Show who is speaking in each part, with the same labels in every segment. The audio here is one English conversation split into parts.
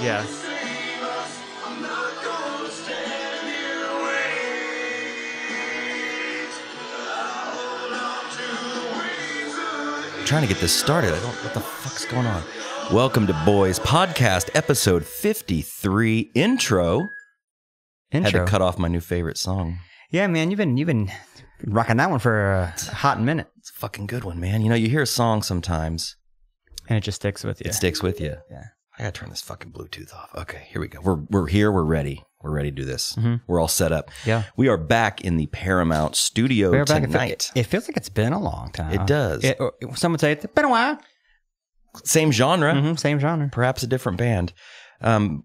Speaker 1: Yeah.
Speaker 2: I'm trying to get this started. What the fuck's going on? Welcome to Boys Podcast, episode 53, intro. Had to cut off my new favorite song.
Speaker 1: Yeah, man, you've been rocking that one for a hot minute.
Speaker 2: It's a fucking good one, man. You know, you hear a song sometimes,
Speaker 1: and it just sticks with you.
Speaker 2: It sticks with you.
Speaker 1: Yeah.
Speaker 2: I gotta turn this fucking Bluetooth off. Okay, here we go. We're here. We're ready. We're ready to do this.
Speaker 1: Mm-hmm.
Speaker 2: We're all set up.
Speaker 1: Yeah.
Speaker 2: We are back in the Paramount studio tonight.
Speaker 1: It feels like it's been a long time.
Speaker 2: It does.
Speaker 1: Some would say it's been a while.
Speaker 2: Same genre.
Speaker 1: Mm-hmm, same genre.
Speaker 2: Perhaps a different band.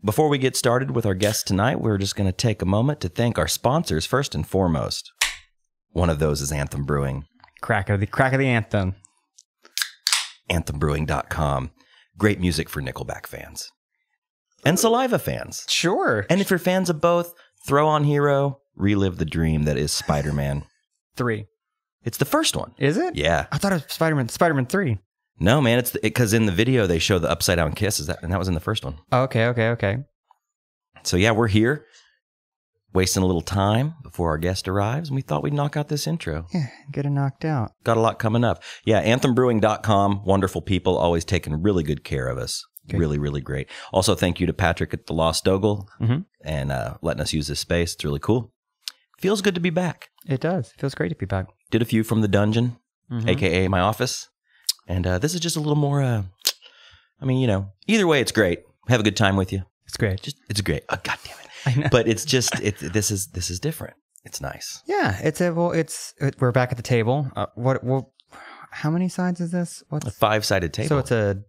Speaker 2: Before we get started with our guests tonight, we're just going to take a moment to thank our sponsors first and foremost. One of those is Anthem Brewing.
Speaker 1: Crack of the anthem.
Speaker 2: AnthemBrewing.com. Great music for Nickelback fans. And Saliva fans.
Speaker 1: Sure.
Speaker 2: And if you're fans of both, throw on Hero, relive the dream that is Spider-Man
Speaker 1: 3.
Speaker 2: It's the first one.
Speaker 1: Is it?
Speaker 2: Yeah.
Speaker 1: I thought it was Spider-Man 3.
Speaker 2: No, man, it's because in the video they show the upside down kiss, and that was in the first one.
Speaker 1: Okay.
Speaker 2: So yeah, we're here, wasting a little time before our guest arrives, and we thought we'd knock out this intro.
Speaker 1: Yeah, get it knocked out.
Speaker 2: Got a lot coming up. Yeah, AnthemBrewing.com, wonderful people, always taking really good care of us. Good. Really, really great. Also, thank you to Patrick at the Lost Ogle and letting us use this space. It's really cool. Feels good to be back.
Speaker 1: It does. Feels great to be back.
Speaker 2: Did a few from the dungeon, a.k.a. my office. And this is just a little more, either way, it's great. Have a good time with you.
Speaker 1: It's great.
Speaker 2: It's great. Oh, God damn it.
Speaker 1: I know.
Speaker 2: But it's just, this is different. It's nice.
Speaker 1: Yeah. We're back at the table. How many sides is this?
Speaker 2: What's a 5-sided table?
Speaker 1: So it's a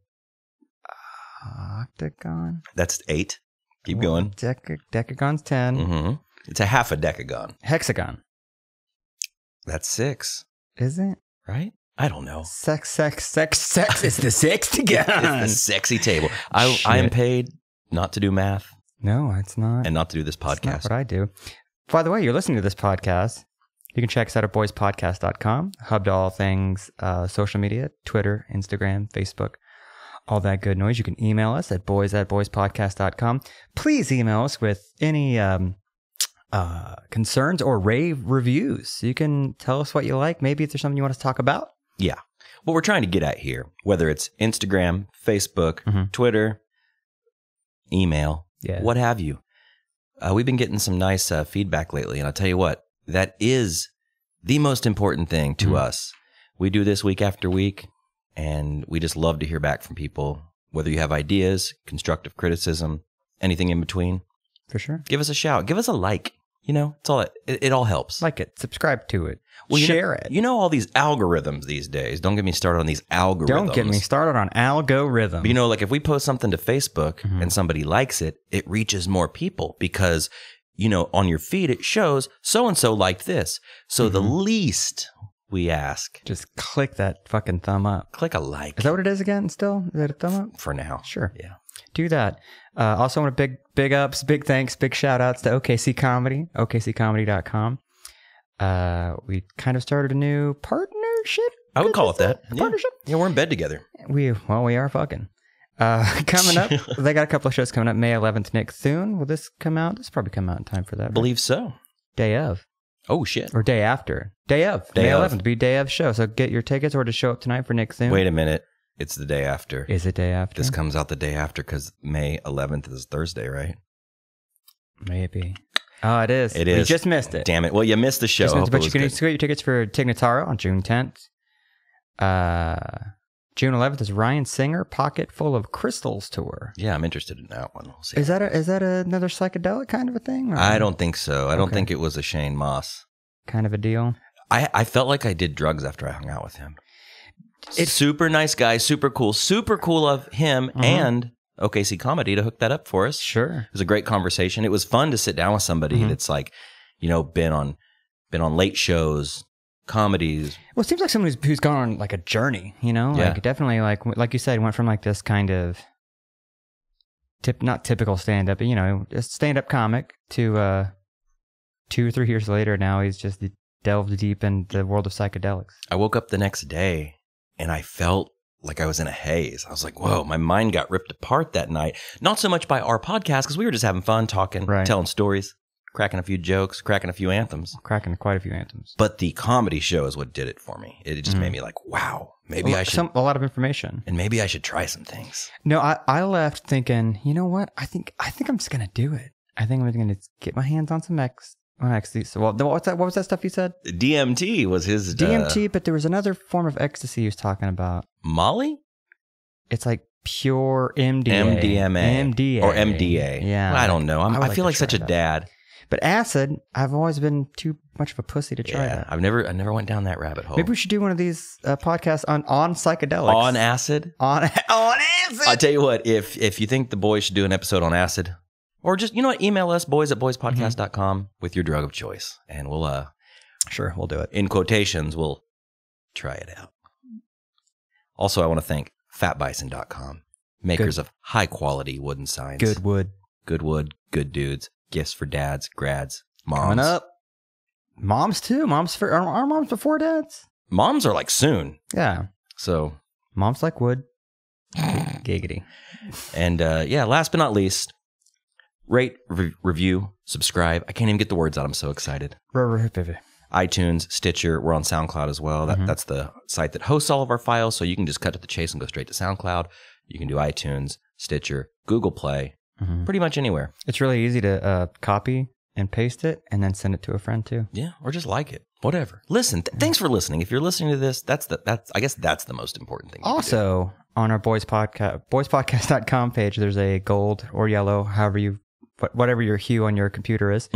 Speaker 1: octagon?
Speaker 2: That's 8. Keep going.
Speaker 1: Decagon's 10.
Speaker 2: Mm-hmm. It's a half a decagon.
Speaker 1: Hexagon.
Speaker 2: That's 6.
Speaker 1: Is it?
Speaker 2: Right? I don't know.
Speaker 1: Sex. It's the sextagon.
Speaker 2: It's the sexy table. I am paid not to do math.
Speaker 1: No, it's not.
Speaker 2: And not to do this podcast.
Speaker 1: That's not what I do. By the way, you're listening to this podcast. You can check us out at boyspodcast.com. Hub to all things social media, Twitter, Instagram, Facebook, all that good noise. You can email us at boyspodcast.com. Please email us with any concerns or rave reviews. You can tell us what you like. Maybe if there's something you want us to talk about.
Speaker 2: Yeah. What we're trying to get at here, whether it's Instagram, Facebook, Twitter, email, what have you. We've been getting some nice feedback lately. And I'll tell you what, that is the most important thing to us. We do this week after week, and we just love to hear back from people, whether you have ideas, constructive criticism, anything in between.
Speaker 1: For sure.
Speaker 2: Give us a shout. Give us a like. You know, it's all it all helps.
Speaker 1: Like it. Subscribe to it.
Speaker 2: Well,
Speaker 1: share it.
Speaker 2: You know all these algorithms these days. Don't get me started on these algorithms.
Speaker 1: Don't get me started on algorithms.
Speaker 2: But you know, like if we post something to Facebook and somebody likes it, it reaches more people because, you know, on your feed it shows so-and-so liked this. So the least we ask.
Speaker 1: Just click that fucking thumb up.
Speaker 2: Click a like.
Speaker 1: Is that what it is again still? Is that a thumb up?
Speaker 2: For now.
Speaker 1: Sure.
Speaker 2: Yeah.
Speaker 1: Do that. Also, I want to big ups, big thanks, big shout outs to OKC Comedy, OKCComedy.com. We kind of started a new partnership.
Speaker 2: I would call it that.
Speaker 1: Partnership.
Speaker 2: Yeah, we're in bed together.
Speaker 1: We are fucking. Coming up, they got a couple of shows coming up. May 11th, Nick Thune. Will this come out? This will probably come out in time for that.
Speaker 2: I believe so.
Speaker 1: Day of.
Speaker 2: Oh, shit.
Speaker 1: Or day after. Day of. May 11th, be day of show. So get your tickets or to show up tonight for Nick Thune.
Speaker 2: Wait a minute. It's the day after.
Speaker 1: Is it day after?
Speaker 2: This comes out the day after because May 11th is Thursday, right?
Speaker 1: Maybe. Oh, it is.
Speaker 2: It is.
Speaker 1: You just missed it.
Speaker 2: Damn it. Well, you missed the show.
Speaker 1: But you can get your tickets for Tignataro on June 10th. June 11th is Ryan Singer Pocket Full of Crystals tour.
Speaker 2: Yeah, I'm interested in that one. We'll see.
Speaker 1: Is that another psychedelic kind of a thing? Or?
Speaker 2: I don't think so. I don't think it was a Shane Moss
Speaker 1: kind of a deal.
Speaker 2: I felt like I did drugs after I hung out with him. It's super nice guy, super cool of him and OKC Comedy to hook that up for us.
Speaker 1: Sure.
Speaker 2: It was a great conversation. It was fun to sit down with somebody that's like, you know, been on late shows, comedies.
Speaker 1: Well, it seems like someone who's gone on like a journey, you know?
Speaker 2: Yeah.
Speaker 1: Like definitely like you said, went from like this kind of not typical stand-up, but you know, a stand-up comic to 2 or 3 years later now he's just delved deep in the world of psychedelics.
Speaker 2: I woke up the next day and I felt like I was in a haze. I was like, whoa, my mind got ripped apart that night. Not so much by our podcast, because we were just having fun, talking, telling stories, cracking a few jokes, cracking a few anthems.
Speaker 1: Cracking quite a few anthems.
Speaker 2: But the comedy show is what did it for me. It just made me like, wow, maybe I should.
Speaker 1: A lot of information.
Speaker 2: And maybe I should try some things.
Speaker 1: No, I left thinking, you know what? I think I'm just going to do it. I think I'm going to get my hands on some ecstasy. So, what was that stuff you said?
Speaker 2: DMT was his...
Speaker 1: DMT, but there was another form of ecstasy he was talking about.
Speaker 2: Molly?
Speaker 1: It's like pure MDA.
Speaker 2: MDMA. Or MDA.
Speaker 1: Yeah.
Speaker 2: Well, I don't know. I feel like such a dad.
Speaker 1: But acid, I've always been too much of a pussy to try that.
Speaker 2: I never went down that rabbit hole.
Speaker 1: Maybe we should do one of these podcasts on psychedelics.
Speaker 2: On acid?
Speaker 1: On acid!
Speaker 2: I'll tell you what, if you think the boys should do an episode on acid, or just, you know what, email us, boys@boyspodcast.com with your drug of choice. And we'll...
Speaker 1: Sure, we'll do it.
Speaker 2: In quotations, we'll try it out. Also, I want to thank fatbison.com, makers of high-quality wooden signs.
Speaker 1: Good wood,
Speaker 2: good dudes. Gifts for dads, grads, moms.
Speaker 1: Coming up. Moms, too. Are moms before dads?
Speaker 2: Moms are like soon.
Speaker 1: Yeah.
Speaker 2: So.
Speaker 1: Moms like wood. Giggity.
Speaker 2: And last but not least, rate, review, subscribe. I can't even get the words out. I'm so excited. iTunes, Stitcher. We're on SoundCloud as well. That's the site that hosts all of our files. So you can just cut to the chase and go straight to SoundCloud. You can do iTunes, Stitcher, Google Play, pretty much anywhere.
Speaker 1: It's really easy to copy and paste it and then send it to a friend too.
Speaker 2: Yeah, or just like it. Whatever. Listen. Thanks for listening. If you're listening to this, I guess that's the most important thing.
Speaker 1: Also, on our boyspodcast.com page, there's a gold or yellow, whatever your hue on your computer is,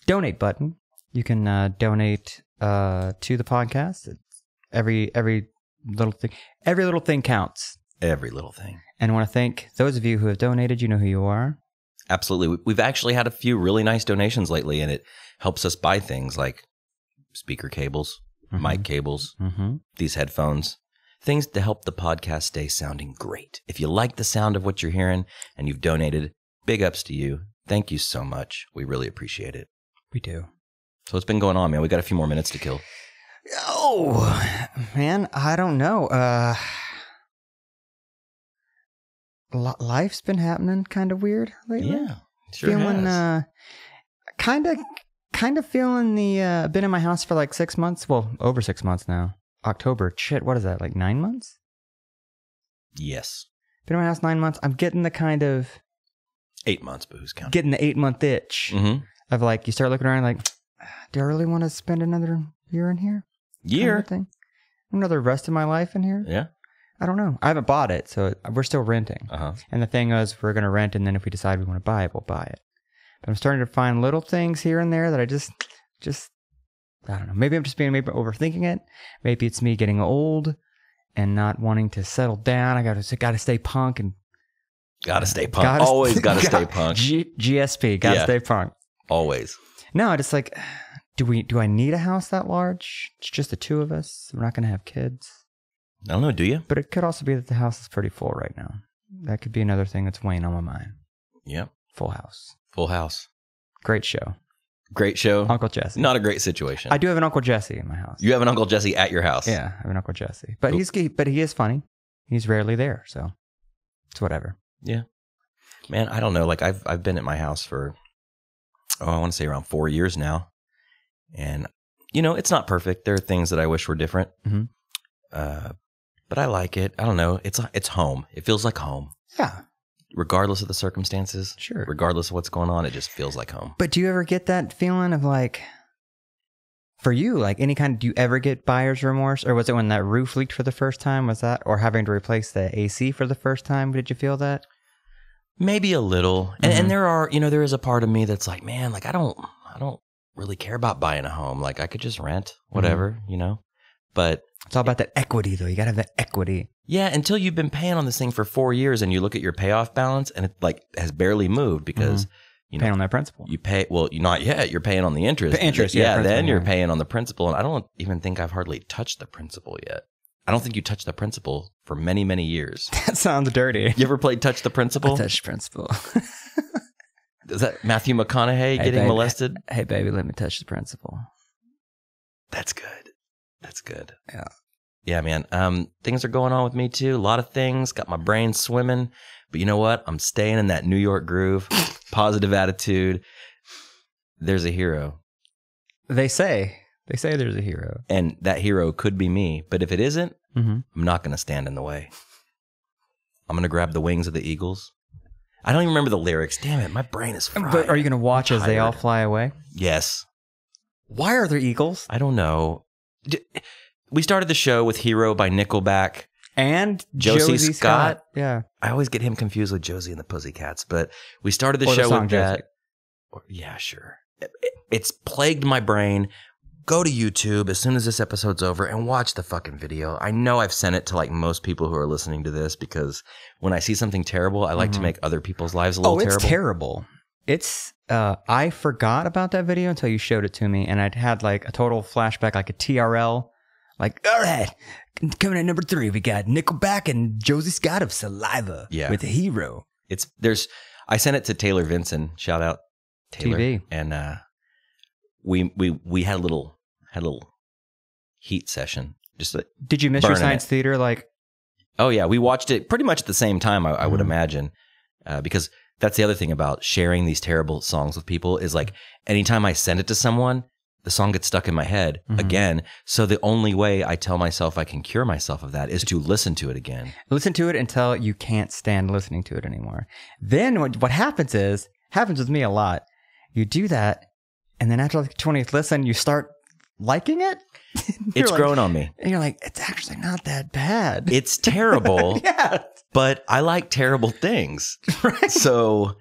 Speaker 1: donate button. You can donate to the podcast. It's every little thing. Every little thing counts.
Speaker 2: Every little thing.
Speaker 1: And I want to thank those of you who have donated. You know who you are.
Speaker 2: Absolutely. We've actually had a few really nice donations lately, and it helps us buy things like speaker cables, mic cables, these headphones, things to help the podcast stay sounding great. If you like the sound of what you're hearing and you've donated, big ups to you. Thank you so much. We really appreciate it.
Speaker 1: We do.
Speaker 2: So what's been going on, man? We got a few more minutes to kill.
Speaker 1: Oh, man, I don't know. Life's been happening kind of weird lately.
Speaker 2: Yeah, sure
Speaker 1: feeling,
Speaker 2: has.
Speaker 1: Kind of feeling been in my house for like 6 months. Well, over 6 months now. October. Shit, what is that? Like 9 months?
Speaker 2: Yes.
Speaker 1: Been in my house 9 months. I'm getting the kind of
Speaker 2: 8 months, but who's counting?
Speaker 1: Getting the 8-month itch of like, you start looking around like, do I really want to spend another year in here?
Speaker 2: Year?
Speaker 1: Kind of thing? Another rest of my life in here?
Speaker 2: Yeah.
Speaker 1: I don't know. I haven't bought it, so we're still renting. And the thing is, we're going to rent, and then if we decide we want to buy it, we'll buy it. But I'm starting to find little things here and there that I just I don't know. Maybe I'm just maybe overthinking it. Maybe it's me getting old and not wanting to settle down. I got to stay punk and
Speaker 2: gotta stay punk. Always gotta stay punk.
Speaker 1: GSP. Gotta stay punk.
Speaker 2: Always.
Speaker 1: No, it's like, do I need a house that large? It's just the two of us. We're not going to have kids.
Speaker 2: I don't know, do you?
Speaker 1: But it could also be that the house is pretty full right now. That could be another thing that's weighing on my mind.
Speaker 2: Yep.
Speaker 1: Full house.
Speaker 2: Full house.
Speaker 1: Great show.
Speaker 2: Great show.
Speaker 1: Uncle Jesse.
Speaker 2: Not a great situation.
Speaker 1: I do have an Uncle Jesse in my house.
Speaker 2: You have an Uncle Jesse at your house?
Speaker 1: Yeah, I have an Uncle Jesse. But he is funny. He's rarely there, so it's whatever.
Speaker 2: Yeah. Man, I don't know. Like I've been at my house for I want to say around 4 years now. And it's not perfect. There are things that I wish were different. But I like it. I don't know. It's home. It feels like home.
Speaker 1: Yeah.
Speaker 2: Regardless of the circumstances.
Speaker 1: Sure.
Speaker 2: Regardless of what's going on, it just feels like home.
Speaker 1: But do you ever get that feeling of like, for you, like do you ever get buyer's remorse? Or was it when that roof leaked for the first time? Was that, or having to replace the AC for the first time? Did you feel that? Maybe a little. And there is a part of me that's like, man, like I don't really care about buying a home. Like I could just rent, whatever, But it's all about that equity, though. You got to have that equity.
Speaker 2: Yeah, until you've been paying on this thing for 4 years and you look at your payoff balance and it like has barely moved because
Speaker 1: paying on that principal.
Speaker 2: You pay not yet. You're paying on the interest.
Speaker 1: The interest,
Speaker 2: then you're paying on the principal, and I don't even think I've hardly touched the principal yet. I don't think you touched the principal for many, many years.
Speaker 1: That sounds dirty.
Speaker 2: You ever played Touch the Principal?
Speaker 1: I touched principal.
Speaker 2: Is that Matthew McConaughey getting molested?
Speaker 1: Hey, baby, let me touch the principal.
Speaker 2: That's good. That's good.
Speaker 1: Yeah.
Speaker 2: Yeah, man. Things are going on with me too. A lot of things. Got my brain swimming. But you know what? I'm staying in that New York groove. Positive attitude. There's a hero.
Speaker 1: They say there's a hero.
Speaker 2: And that hero could be me. But if it isn't, I'm not going to stand in the way. I'm going to grab the wings of the eagles. I don't even remember the lyrics. Damn it. My brain is fried.
Speaker 1: But are you going to watch as they all fly away?
Speaker 2: Yes.
Speaker 1: Why are there eagles?
Speaker 2: I don't know. We started the show with Hero by Nickelback.
Speaker 1: And
Speaker 2: Josie Scott.
Speaker 1: Yeah.
Speaker 2: I always get him confused with Josie and the Pussycats, but we started the show with that. Yeah, sure. It's plagued my brain. Go to YouTube as soon as this episode's over and watch the fucking video. I know I've sent it to like most people who are listening to this because when I see something terrible, I like to make other people's lives a little terrible.
Speaker 1: It's terrible. It's, I forgot about that video until you showed it to me, and I'd had like a total flashback, like a TRL. Like, all right, coming at number 3, we got Nickelback and Josie Scott of Saliva with a hero.
Speaker 2: I sent it to Taylor Vinson. Shout out Taylor.
Speaker 1: TV.
Speaker 2: And we had a little heat session. Just
Speaker 1: did you miss your science theater? Like,
Speaker 2: oh yeah, we watched it pretty much at the same time. I would imagine, because that's the other thing about sharing these terrible songs with people is like anytime I send it to someone, the song gets stuck in my head again. So the only way I tell myself I can cure myself of that is to listen to it again.
Speaker 1: Listen to it until you can't stand listening to it anymore. Then what happens with me a lot. You do that, and then after like the 20th listen, you start liking it.
Speaker 2: It's grown on me.
Speaker 1: And you're like, it's actually not that bad.
Speaker 2: It's terrible.
Speaker 1: Yeah.
Speaker 2: But I like terrible things.
Speaker 1: Right.
Speaker 2: So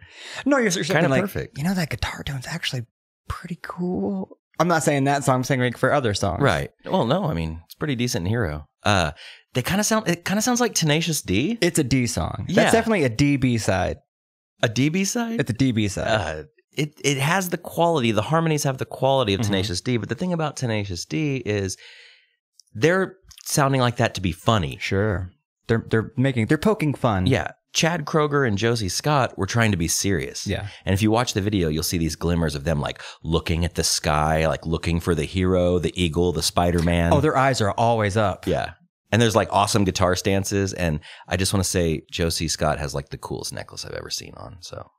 Speaker 1: no, you're kind of
Speaker 2: like, perfect.
Speaker 1: You know, that guitar tone's actually pretty cool. I'm not saying that song. I'm saying like for other songs.
Speaker 2: Right. Well, no, I mean, it's pretty decent in Hero. It kind of sounds like Tenacious D.
Speaker 1: It's a D song.
Speaker 2: Yeah.
Speaker 1: That's definitely a D B-side.
Speaker 2: A D B-side?
Speaker 1: It's a D B-side.
Speaker 2: It has the quality, the harmonies have the quality of Tenacious D, but the thing about Tenacious D is they're sounding like that to be funny.
Speaker 1: Sure. They're poking fun.
Speaker 2: Yeah. Chad Kroeger and Josie Scott were trying to be serious.
Speaker 1: Yeah.
Speaker 2: And if you watch the video, you'll see these glimmers of them like looking at the sky, like looking for the hero, the eagle, the Spider-Man.
Speaker 1: Oh, their eyes are always up.
Speaker 2: Yeah. And there's like awesome guitar stances. And I just want to say Josie Scott has like the coolest necklace I've ever seen on. So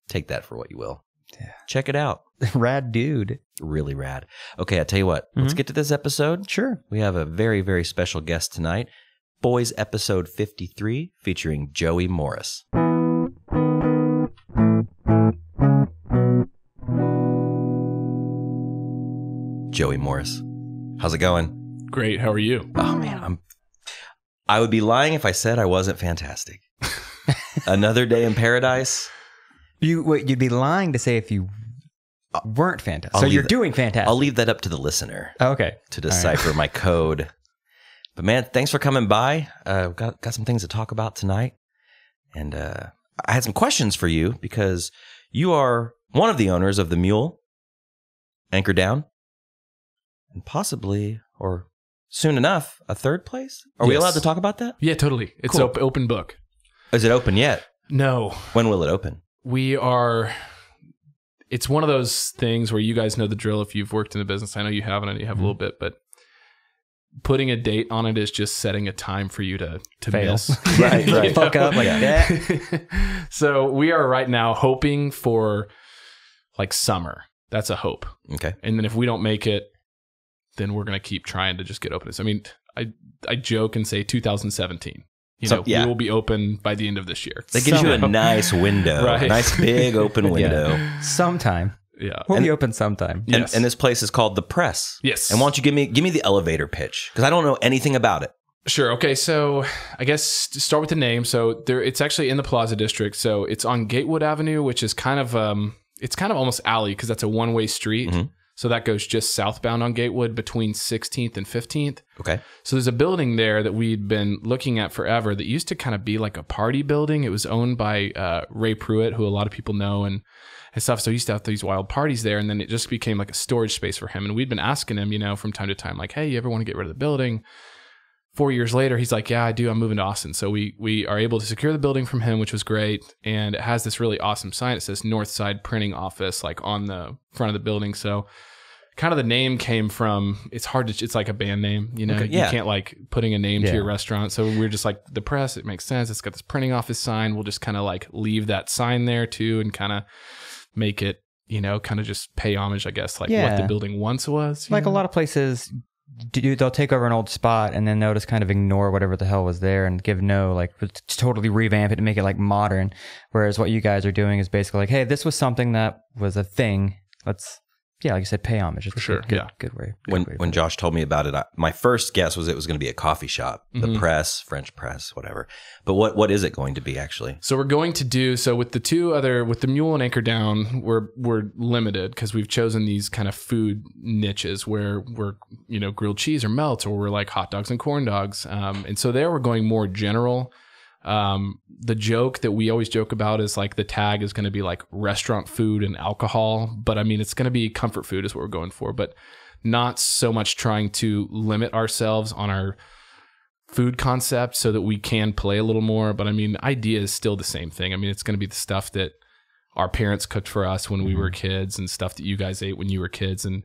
Speaker 2: take that for what you will.
Speaker 1: Yeah.
Speaker 2: Check it out.
Speaker 1: Rad dude.
Speaker 2: Really rad. Okay, I'll tell you what. Let's get to this episode.
Speaker 1: Sure.
Speaker 2: We have a very, very special guest tonight. Boys episode 53 featuring Joey Morris. Joey Morris. How's it going?
Speaker 3: Great. How are you?
Speaker 2: Oh man, I would be lying if I said I wasn't fantastic. Another day in paradise.
Speaker 1: You'd be lying to say if you weren't fantastic. So you're doing fantastic.
Speaker 2: I'll leave that up to the listener.
Speaker 1: Oh, okay.
Speaker 2: To decipher my code. But man, thanks for coming by. Got some things to talk about tonight. And I had some questions for you because you are one of the owners of the Mule, Anchor Down, and possibly, or soon enough, a third place? Are we allowed to talk about that?
Speaker 3: Yeah, totally. It's
Speaker 2: cool.
Speaker 3: Open book.
Speaker 2: Is it open yet?
Speaker 3: No.
Speaker 2: When will it open?
Speaker 3: It's one of those things where you guys know the drill if you've worked in the business. I know you haven't, and you have a little bit, but putting a date on it is just setting a time for you to
Speaker 1: fail.
Speaker 3: Miss.
Speaker 1: Right. Fuck up like that.
Speaker 3: So we are right now hoping for like summer. That's a hope.
Speaker 2: Okay.
Speaker 3: And then if we don't make it, then we're going to keep trying to just get open. I mean, I joke and say 2017. We will be open by the end of this year.
Speaker 2: That gives you a nice window. Right. A nice big open window.
Speaker 1: Yeah. Sometime.
Speaker 3: Yeah.
Speaker 1: We'll be open sometime.
Speaker 2: Yes. And this place is called The Press.
Speaker 3: Yes.
Speaker 2: And why don't you give me the elevator pitch? Because I don't know anything about it.
Speaker 3: Sure. Okay. So I guess to start with the name. So it's actually in the Plaza District. So it's on Gatewood Avenue, which is kind of almost alley because that's a one-way street. Mm-hmm. So that goes just southbound on Gatewood between 16th and 15th.
Speaker 2: Okay.
Speaker 3: So there's a building there that we'd been looking at forever that used to kind of be like a party building. It was owned by Ray Pruitt, who a lot of people know and stuff. So he used to have these wild parties there. And then it just became like a storage space for him. And we'd been asking him, from time to time, like, hey, you ever want to get rid of the building? 4 years later, he's like, yeah, I do. I'm moving to Austin. So we are able to secure the building from him, which was great. And it has this really awesome sign. It says Northside Printing Office, like on the front of the building. So kind of the name came from, it's like a band name, you know,
Speaker 2: Okay, yeah.
Speaker 3: you can't like putting a name to your restaurant. So we're just like the Press, it makes sense. It's got this printing office sign. We'll just kind of like leave that sign there too and kind of make it, you know, kind of just pay homage, I guess, like what the building once was.
Speaker 1: Like a lot of places they'll take over an old spot and then they'll just kind of ignore whatever the hell was there and give totally revamp it and make it like modern. Whereas what you guys are doing is basically like, hey, this was something that was a thing. Let's, like you said, pay homage. It's
Speaker 3: for sure.
Speaker 1: Good way.
Speaker 2: When Josh told me about it, my first guess was it was going to be a coffee shop, the Press, French Press, whatever. But what is it going to be actually?
Speaker 3: So we're going to do, with the Mule and Anchor Down, we're limited because we've chosen these kind of food niches where we're, you know, grilled cheese or melts, or we're like hot dogs and corn dogs. And so there we're going more general. The joke that we always joke about is like the tag is going to be like restaurant food and alcohol, but I mean, it's going to be comfort food is what we're going for, but not so much trying to limit ourselves on our food concept so that we can play a little more. But I mean, idea is still the same thing. I mean, it's going to be the stuff that our parents cooked for us when we were kids and stuff that you guys ate when you were kids. And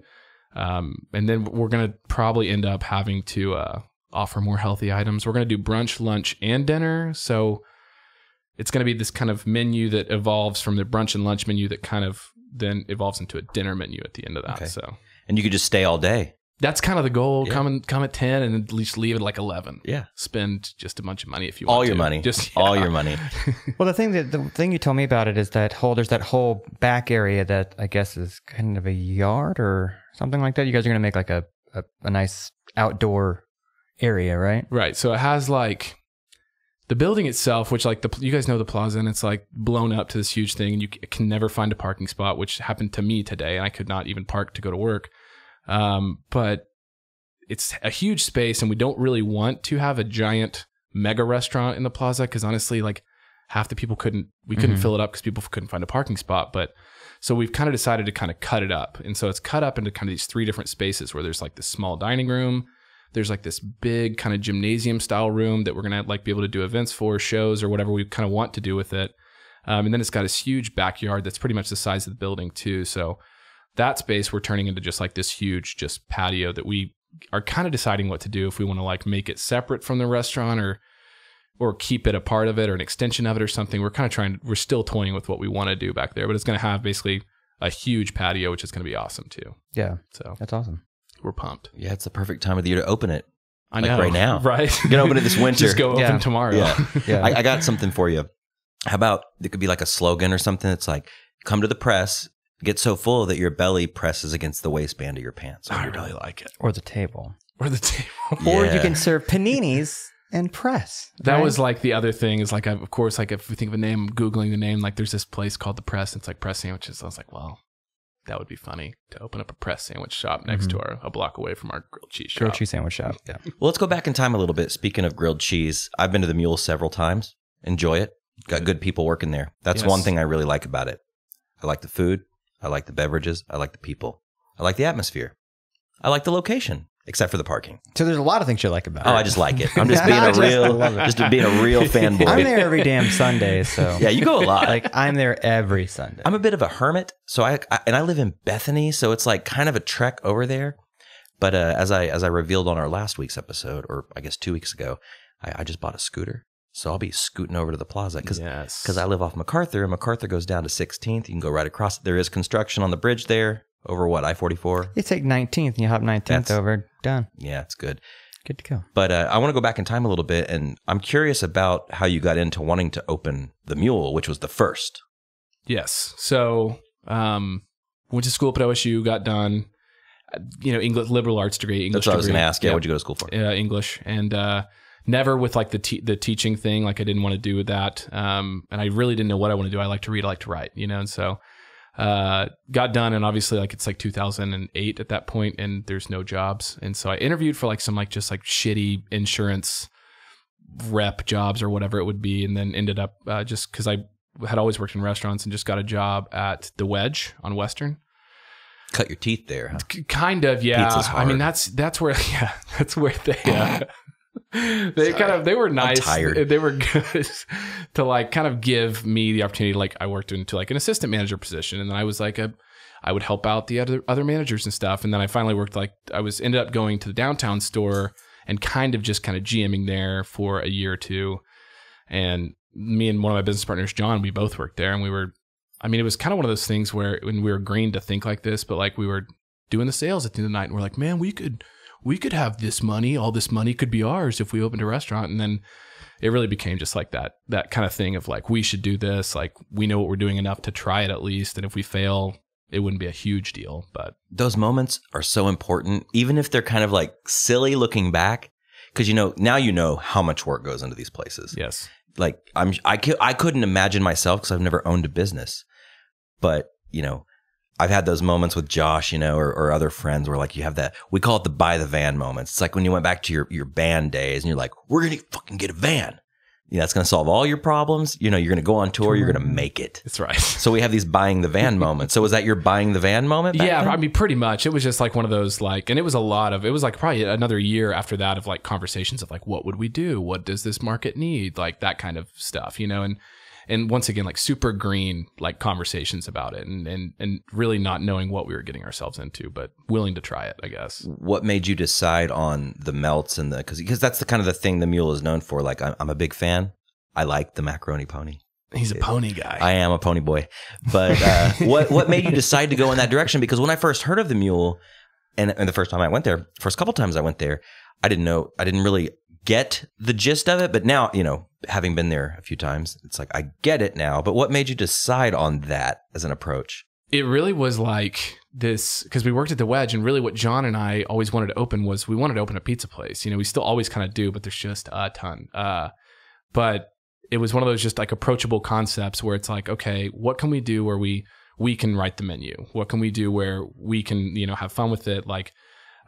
Speaker 3: then we're going to probably end up having to, offer more healthy items. We're going to do brunch, lunch, and dinner. So it's going to be this kind of menu that evolves from the brunch and lunch menu that kind of then evolves into a dinner menu at the end of that. Okay. So,
Speaker 2: and you could just stay all day.
Speaker 3: That's kind of the goal. Yeah. Come at 10 and at least leave at like 11.
Speaker 2: Yeah.
Speaker 3: Spend just a bunch of money if you want
Speaker 2: all
Speaker 3: to.
Speaker 2: Your money. All your money.
Speaker 1: Well, the thing you told me about it is there's that whole back area that I guess is kind of a yard or something like that. You guys are going to make like a nice outdoor area, right?
Speaker 3: Right. So it has like the building itself, which like you guys know the plaza, and it's like blown up to this huge thing, and you can never find a parking spot, which happened to me today, and I could not even park to go to work. But it's a huge space, and we don't really want to have a giant mega restaurant in the plaza because honestly, like half the people couldn't fill it up because people couldn't find a parking spot. But so we've kind of decided to kind of cut it up, and so it's cut up into kind of these 3 different spaces where there's like this small dining room. There's like this big kind of gymnasium style room that we're going to like be able to do events for, shows, or whatever we kind of want to do with it. And then it's got this huge backyard that's pretty much the size of the building too. So that space we're turning into just like this huge just patio that we are kind of deciding what to do, if we want to like make it separate from the restaurant or keep it a part of it or an extension of it or something. We're still toying with what we want to do back there, but it's going to have basically a huge patio, which is going to be awesome too.
Speaker 1: Yeah.
Speaker 3: So
Speaker 1: that's awesome.
Speaker 3: We're pumped.
Speaker 2: Yeah, it's the perfect time of the year to open it.
Speaker 3: I know.
Speaker 2: Right now.
Speaker 3: Right.
Speaker 2: You can open it this winter.
Speaker 3: Just go open tomorrow.
Speaker 2: Yeah. I got something for you. How about it could be like a slogan or something that's like, come to the press, get so full that your belly presses against the waistband of your pants.
Speaker 3: I really like it.
Speaker 1: Or the table.
Speaker 3: Or the table.
Speaker 1: Yeah. Or you can serve paninis and press.
Speaker 3: That was like the other thing is like, of course, like if we think of a name, Googling the name, like there's this place called the Press. It's like press sandwiches. I was like, well, that would be funny to open up a press sandwich shop next to a block away from our grilled cheese shop.
Speaker 1: Grilled cheese sandwich shop. Yeah.
Speaker 2: Well, let's go back in time a little bit. Speaking of grilled cheese, I've been to the Mule several times. Enjoy it. Got good people working there. That's one thing I really like about it. I like the food. I like the beverages. I like the people. I like the atmosphere. I like the location, except for the parking.
Speaker 1: So there's a lot of things you like about it.
Speaker 2: Oh, I just like it. I'm just being a real fanboy.
Speaker 1: I'm there every damn Sunday, so
Speaker 2: yeah, you go a lot.
Speaker 1: Like I'm there every Sunday.
Speaker 2: I'm a bit of a hermit, so I live in Bethany, so it's like kind of a trek over there. But as I revealed on our last week's episode, or I guess 2 weeks ago, I just bought a scooter. So I'll be scooting over to the plaza because I live off MacArthur, and MacArthur goes down to 16th. You can go right across. There is construction on the bridge there over I-44.
Speaker 1: You take 19th and you hop 19th over. Done.
Speaker 2: Yeah, it's good.
Speaker 1: Good to go.
Speaker 2: But I want to go back in time a little bit, and I'm curious about how you got into wanting to open the Mule, which was the first.
Speaker 3: Yes. So went to school up at OSU, got done, English, liberal arts degree.
Speaker 2: That's what I was going to ask. Yeah, what'd you go to school for?
Speaker 3: English. And never with like the teaching thing. Like I didn't want to do that. And I really didn't know what I want to do. I like to read, I like to write, and so got done. And obviously like it's like 2008 at that point and there's no jobs. And so I interviewed for like some like just like shitty insurance rep jobs or whatever it would be. And then ended up just because I had always worked in restaurants and just got a job at the Wedge on Western.
Speaker 2: Cut your teeth there, huh?
Speaker 3: Kind of, yeah.
Speaker 2: Pizza's hard.
Speaker 3: I mean, that's where, that's where they, They were nice.
Speaker 2: I'm tired.
Speaker 3: They were good to like kind of give me the opportunity. Like I worked into like an assistant manager position, and then I was like I would help out the other managers and stuff. And then I finally worked ended up going to the downtown store and kind of GMing there for a year or two. And me and one of my business partners, John, we both worked there, and it was kind of one of those things where when we were green to think like this, but like we were doing the sales at the end of the night, and we're like, man, we could have this money. All this money could be ours if we opened a restaurant. And then it really became just like that kind of thing of like, we should do this. Like we know what we're doing enough to try it at least. And if we fail, it wouldn't be a huge deal. But
Speaker 2: those moments are so important, even if they're kind of like silly looking back, because now you know how much work goes into these places.
Speaker 3: Yes.
Speaker 2: Like I couldn't imagine myself, because I've never owned a business, but I've had those moments with Josh, or other friends where like you have that, we call it the buy the van moments. It's like when you went back to your band days and you're like, we're going to fucking get a van. That's going to solve all your problems. You're going to go on tour. You're going to make it.
Speaker 3: That's right.
Speaker 2: So we have these buying the van moments. So was that your buying the van moment?
Speaker 3: Yeah,
Speaker 2: then?
Speaker 3: I mean, pretty much. It was just like one of those like, and it was like probably another year after that of like conversations of like, what would we do? What does this market need? Like that kind of stuff, and once again, like super green, like conversations about it and really not knowing what we were getting ourselves into, but willing to try it, I guess.
Speaker 2: What made you decide on the melts and because that's the kind of the thing the mule is known for. Like I'm a big fan. I like the macaroni pony.
Speaker 3: He's a pony guy.
Speaker 2: I am a pony boy. But what made you decide to go in that direction? Because when I first heard of the mule and the first time I went there, first couple times I went there, I didn't really get the gist of it, but now, having been there a few times, it's like, I get it now. But what made you decide on that as an approach?
Speaker 3: It really was like this, because we worked at the Wedge, and really what John and I always wanted to open was we wanted to open a pizza place. We still always kind of do, but there's just a ton. But it was one of those just like approachable concepts where it's like, okay, what can we do where we can write the menu? What can we do where we can, have fun with it? Like,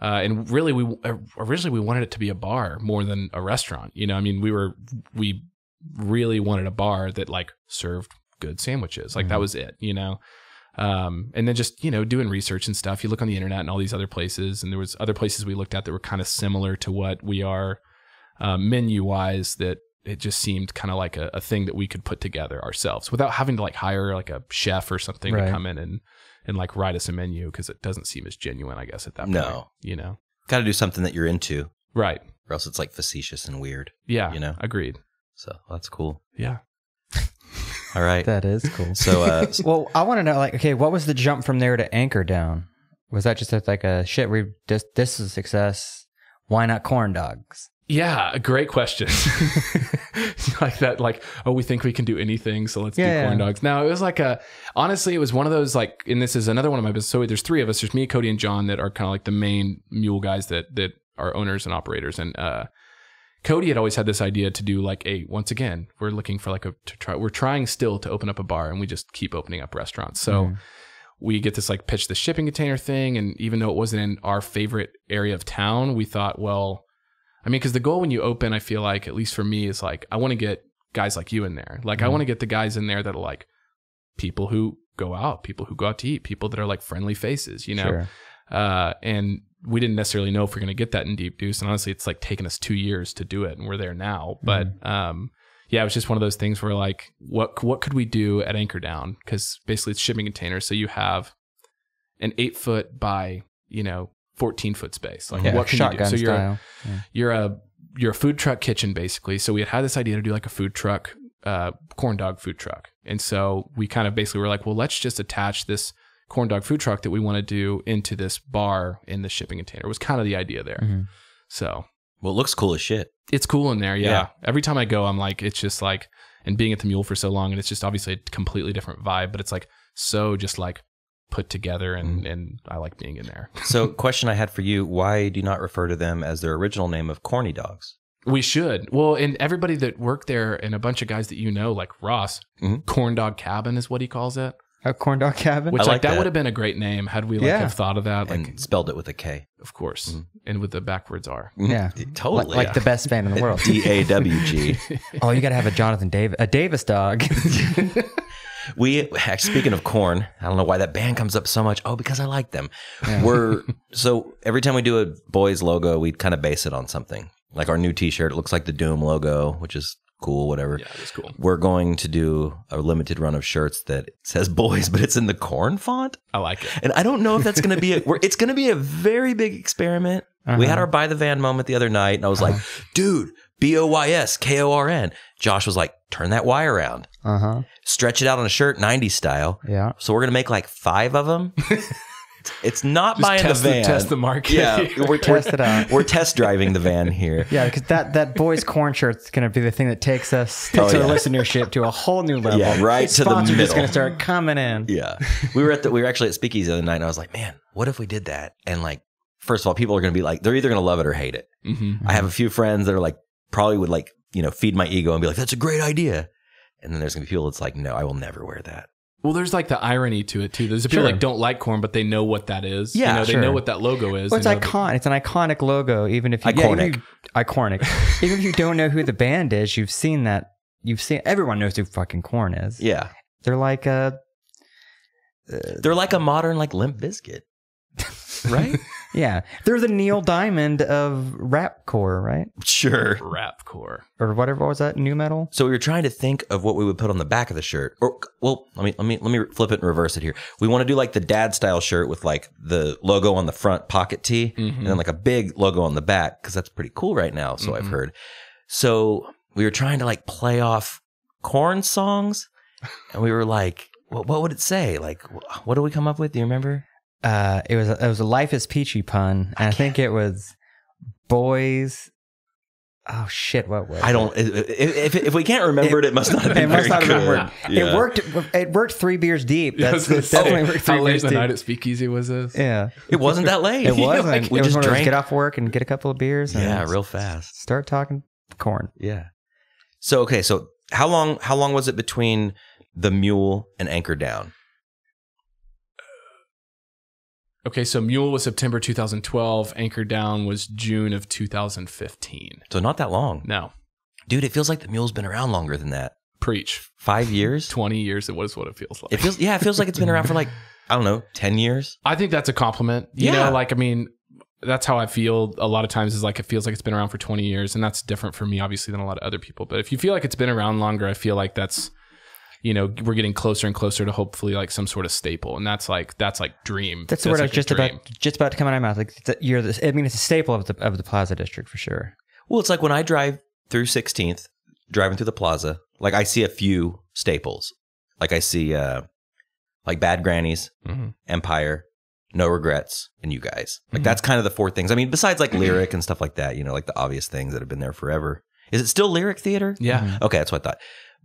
Speaker 3: and really, originally we wanted it to be a bar more than a restaurant. We really wanted a bar that like served good sandwiches. Like that was it. And then just doing research and stuff. You look on the internet and all these other places, and there was other places we looked at that were kind of similar to what we are menu wise. That it just seemed kind of like a thing that we could put together ourselves without having to like hire like a chef or something to come in and like write us a menu, because it doesn't seem as genuine, I guess, at that point.
Speaker 2: No. Got to do something that you're into.
Speaker 3: Right.
Speaker 2: Or else it's like facetious and weird.
Speaker 3: Yeah. Agreed.
Speaker 2: So that's cool.
Speaker 3: Yeah.
Speaker 2: All right.
Speaker 1: That is cool.
Speaker 2: So,
Speaker 1: well, I want to know, like, okay, what was the jump from there to Anchor Down? Was that just like a shit, this is a success, why not corn dogs?
Speaker 3: Yeah, a great question. Like that, like, oh, we think we can do anything, so let's do corn dogs. Now, it was like honestly, it was one of those like, and this is another one of my business. So there's three of us. There's me, Cody, and John that are kind of like the main mule guys that are owners and operators. And Cody had always had this idea to do like once again, we're looking for like we're trying still to open up a bar, and we just keep opening up restaurants. So we get this like pitch the shipping container thing. And even though it wasn't in our favorite area of town, we thought, well, I mean, because the goal when you open, I feel like, at least for me, is like, I want to get guys like you in there. Like, I want to get the guys in there that are like people who go out to eat, people that are like friendly faces, Sure. And we didn't necessarily know if we're going to get that in Deep Deuce. And honestly, it's like taken us 2 years to do it, and we're there now. But it was just one of those things where like, what could we do at Anchor Down? Because basically it's shipping containers. So you have an 8-foot by, 14-foot space. Like, what can you do? So you're a food truck kitchen, basically. So we had this idea to do like a food truck, corn dog food truck. And so we kind of basically were like, well, let's just attach this corn dog food truck that we want to do into this bar in the shipping container. It was kind of the idea there. So,
Speaker 2: well, it looks cool as shit.
Speaker 3: It's cool in there. Yeah. Every time I go, I'm like, it's just like, and being at the Mule for so long, and it's just obviously a completely different vibe, but it's like, so just like put together, and I like being in there.
Speaker 2: So, question I had for you, why do you not refer to them as their original name of Corny Dogs?
Speaker 3: We should. Well, and everybody that worked there, and a bunch of guys that like Ross, Corn Dog Cabin is what he calls it.
Speaker 1: A corn dog cabin?
Speaker 3: Which that would have been a great name had we have thought of that.
Speaker 2: And like, spelled it with a K.
Speaker 3: Of course. And with the backwards R.
Speaker 1: Yeah.
Speaker 2: Totally.
Speaker 1: Like the best band in the world.
Speaker 2: DAWG.
Speaker 1: Oh, you got to have a Davis dog.
Speaker 2: Speaking of corn, I don't know why that band comes up so much. Oh, because I like them. Yeah. So every time we do a boys logo, we kind of base it on something. like our new T-shirt. It looks like the Doom logo, which is cool. Whatever.
Speaker 3: Yeah, it's cool.
Speaker 2: We're going to do a limited run of shirts that says "boys," but it's in the corn font.
Speaker 3: I like it.
Speaker 2: And I don't know if that's going to be it's going to be a very big experiment. We had our buy the van moment the other night, and I was like, dude, BOYSKORN. Josh was like, turn that Y around. Stretch it out on a shirt, 90s style.
Speaker 1: Yeah.
Speaker 2: So we're going to make like 5 of them. It's not
Speaker 3: Just
Speaker 2: buying the van.
Speaker 3: Test the market.
Speaker 2: Yeah,
Speaker 1: Test it out.
Speaker 2: We're test driving the van here.
Speaker 1: Yeah, because that boys' corn shirt's going to be the thing that takes our listenership to a whole new level.
Speaker 2: Yeah, right to the
Speaker 1: Sponsors
Speaker 2: middle.
Speaker 1: just going to start coming in.
Speaker 2: Yeah, we were actually at Speakeasy the other night, and I was like, man, what if we did that? And like, first of all, people are going to be like, they're either going to love it or hate it. I have a few friends that are like, probably would like, feed my ego and be like, that's a great idea. And then there's going to be people that's like, no, I will never wear that.
Speaker 3: Well, there's like the irony to it too. There's people like don't like corn, but they know what that is.
Speaker 2: Yeah,
Speaker 3: they know what that logo is.
Speaker 1: Well, it's iconic. It's an iconic logo, even if you
Speaker 2: iconic.
Speaker 1: Iconic. Even if you don't know who the band is, you've seen that. Everyone knows who fucking Korn is.
Speaker 2: Yeah,
Speaker 1: they're like a
Speaker 2: modern like Limp Bizkit, right?
Speaker 1: Yeah, they're the Neil Diamond of rapcore, right?
Speaker 2: Sure,
Speaker 3: rapcore
Speaker 1: or whatever. What was that? New metal.
Speaker 2: So we were trying to think of what we would put on the back of the shirt. Or, well, let me flip it and reverse it here. We want to do like the dad style shirt with like the logo on the front pocket tee, and then like a big logo on the back because that's pretty cool right now. So I've heard. So we were trying to like play off Korn songs, and we were like, what would it say? Like, what did we come up with? Do you remember?
Speaker 1: It was a Life is Peachy pun, and I think it was boys. Oh shit! What was?
Speaker 2: I don't. If we can't remember it must not have been very good.
Speaker 1: Yeah. It worked. It worked 3 beers deep. That's definitely worked 3
Speaker 3: How late
Speaker 1: beers
Speaker 3: the
Speaker 1: deep.
Speaker 3: night at Speakeasy was this?
Speaker 1: Yeah,
Speaker 2: it wasn't that late.
Speaker 1: It wasn't.
Speaker 2: Like, we
Speaker 1: it was
Speaker 2: just
Speaker 1: one of those
Speaker 2: drank.
Speaker 1: Get off work and get a couple of beers. And
Speaker 2: real fast.
Speaker 1: Start talking Korn.
Speaker 2: Yeah. So okay. So how long was it between the Mule and Anchor Down?
Speaker 3: Okay, so Mule was September 2012. Anchor Down was June of 2015.
Speaker 2: So not that long.
Speaker 3: No.
Speaker 2: Dude, it feels like the Mule's been around longer than that.
Speaker 3: Preach.
Speaker 2: 5 years?
Speaker 3: 20 years. It was what it feels like.
Speaker 2: It feels like it's been around for like, I don't know, 10 years.
Speaker 3: I think that's a compliment. You know, like, I mean, that's how I feel a lot of times is like, it feels like it's been around for 20 years. And that's different for me, obviously, than a lot of other people. But if you feel like it's been around longer, I feel like that's, we're getting closer and closer to hopefully like some sort of staple. And that's like dream.
Speaker 1: That's the word I was just about to come out of my mouth. Like it's a staple of the Plaza District for sure.
Speaker 2: Well, it's like when I drive through 16th, driving through the Plaza, like I see a few staples. Like I see like Bad Grannies, Empire, No Regrets, and you guys. Like that's kind of the 4 things. I mean, besides like Lyric and stuff like that, like the obvious things that have been there forever. Is it still Lyric Theater?
Speaker 3: Yeah.
Speaker 2: Okay, that's what I thought.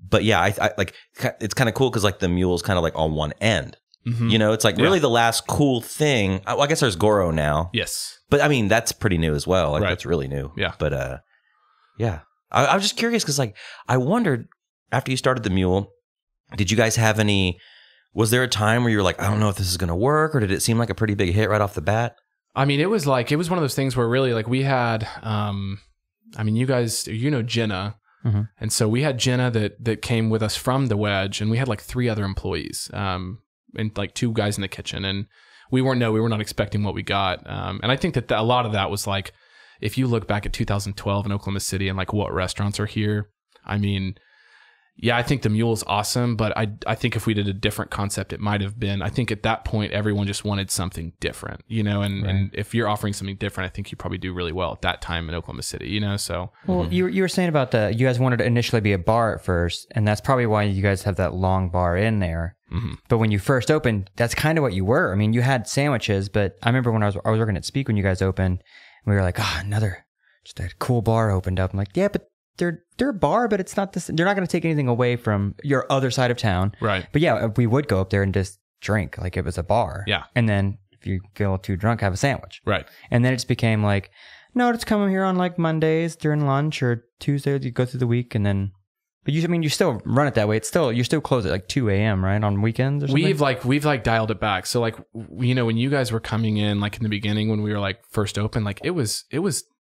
Speaker 2: But yeah, I like it's kind of cool because like the Mule's kind of like on one end. It's like really the last cool thing. Well, I guess there's Goro now.
Speaker 3: Yes.
Speaker 2: But I mean, that's pretty new as well. Like that's really new.
Speaker 3: Yeah.
Speaker 2: But yeah. I was just curious because like I wondered after you started the Mule, did you guys have was there a time where you were like, I don't know if this is going to work, or did it seem like a pretty big hit right off the bat?
Speaker 3: I mean, it was one of those things where really like we had, I mean, you guys, Jenna. And so we had Jenna that came with us from the Wedge, and we had like 3 other employees, and like 2 guys in the kitchen, and we were not expecting what we got. And I think that a lot of that was like, if you look back at 2012 in Oklahoma City and like what restaurants are here, I mean, yeah, I think the Mule is awesome, but I think if we did a different concept, it might have been, I think at that point, everyone just wanted something different, and if you're offering something different, I think you probably do really well at that time in Oklahoma City, so.
Speaker 1: Well, you were saying about you guys wanted to initially be a bar at first, and that's probably why you guys have that long bar in there. But when you first opened, that's kind of what you were. I mean, you had sandwiches, but I remember when I was working at Speak when you guys opened, and we were like, just a cool bar opened up. I'm like, yeah, but they're a bar, but it's not this. They're not going to take anything away from your other side of town,
Speaker 3: right?
Speaker 1: But yeah, we would go up there and just drink like it was a bar,
Speaker 3: yeah.
Speaker 1: And then if you get a little too drunk, have a sandwich,
Speaker 3: right? And
Speaker 1: then it just became like, no, just come here on like Mondays during lunch or Tuesdays. You go through the week, and then, but you still run it that way. You still close at like 2 a.m. right on weekends or something.
Speaker 3: We've dialed it back. So like when you guys were coming in like in the beginning when we were like first open, like it was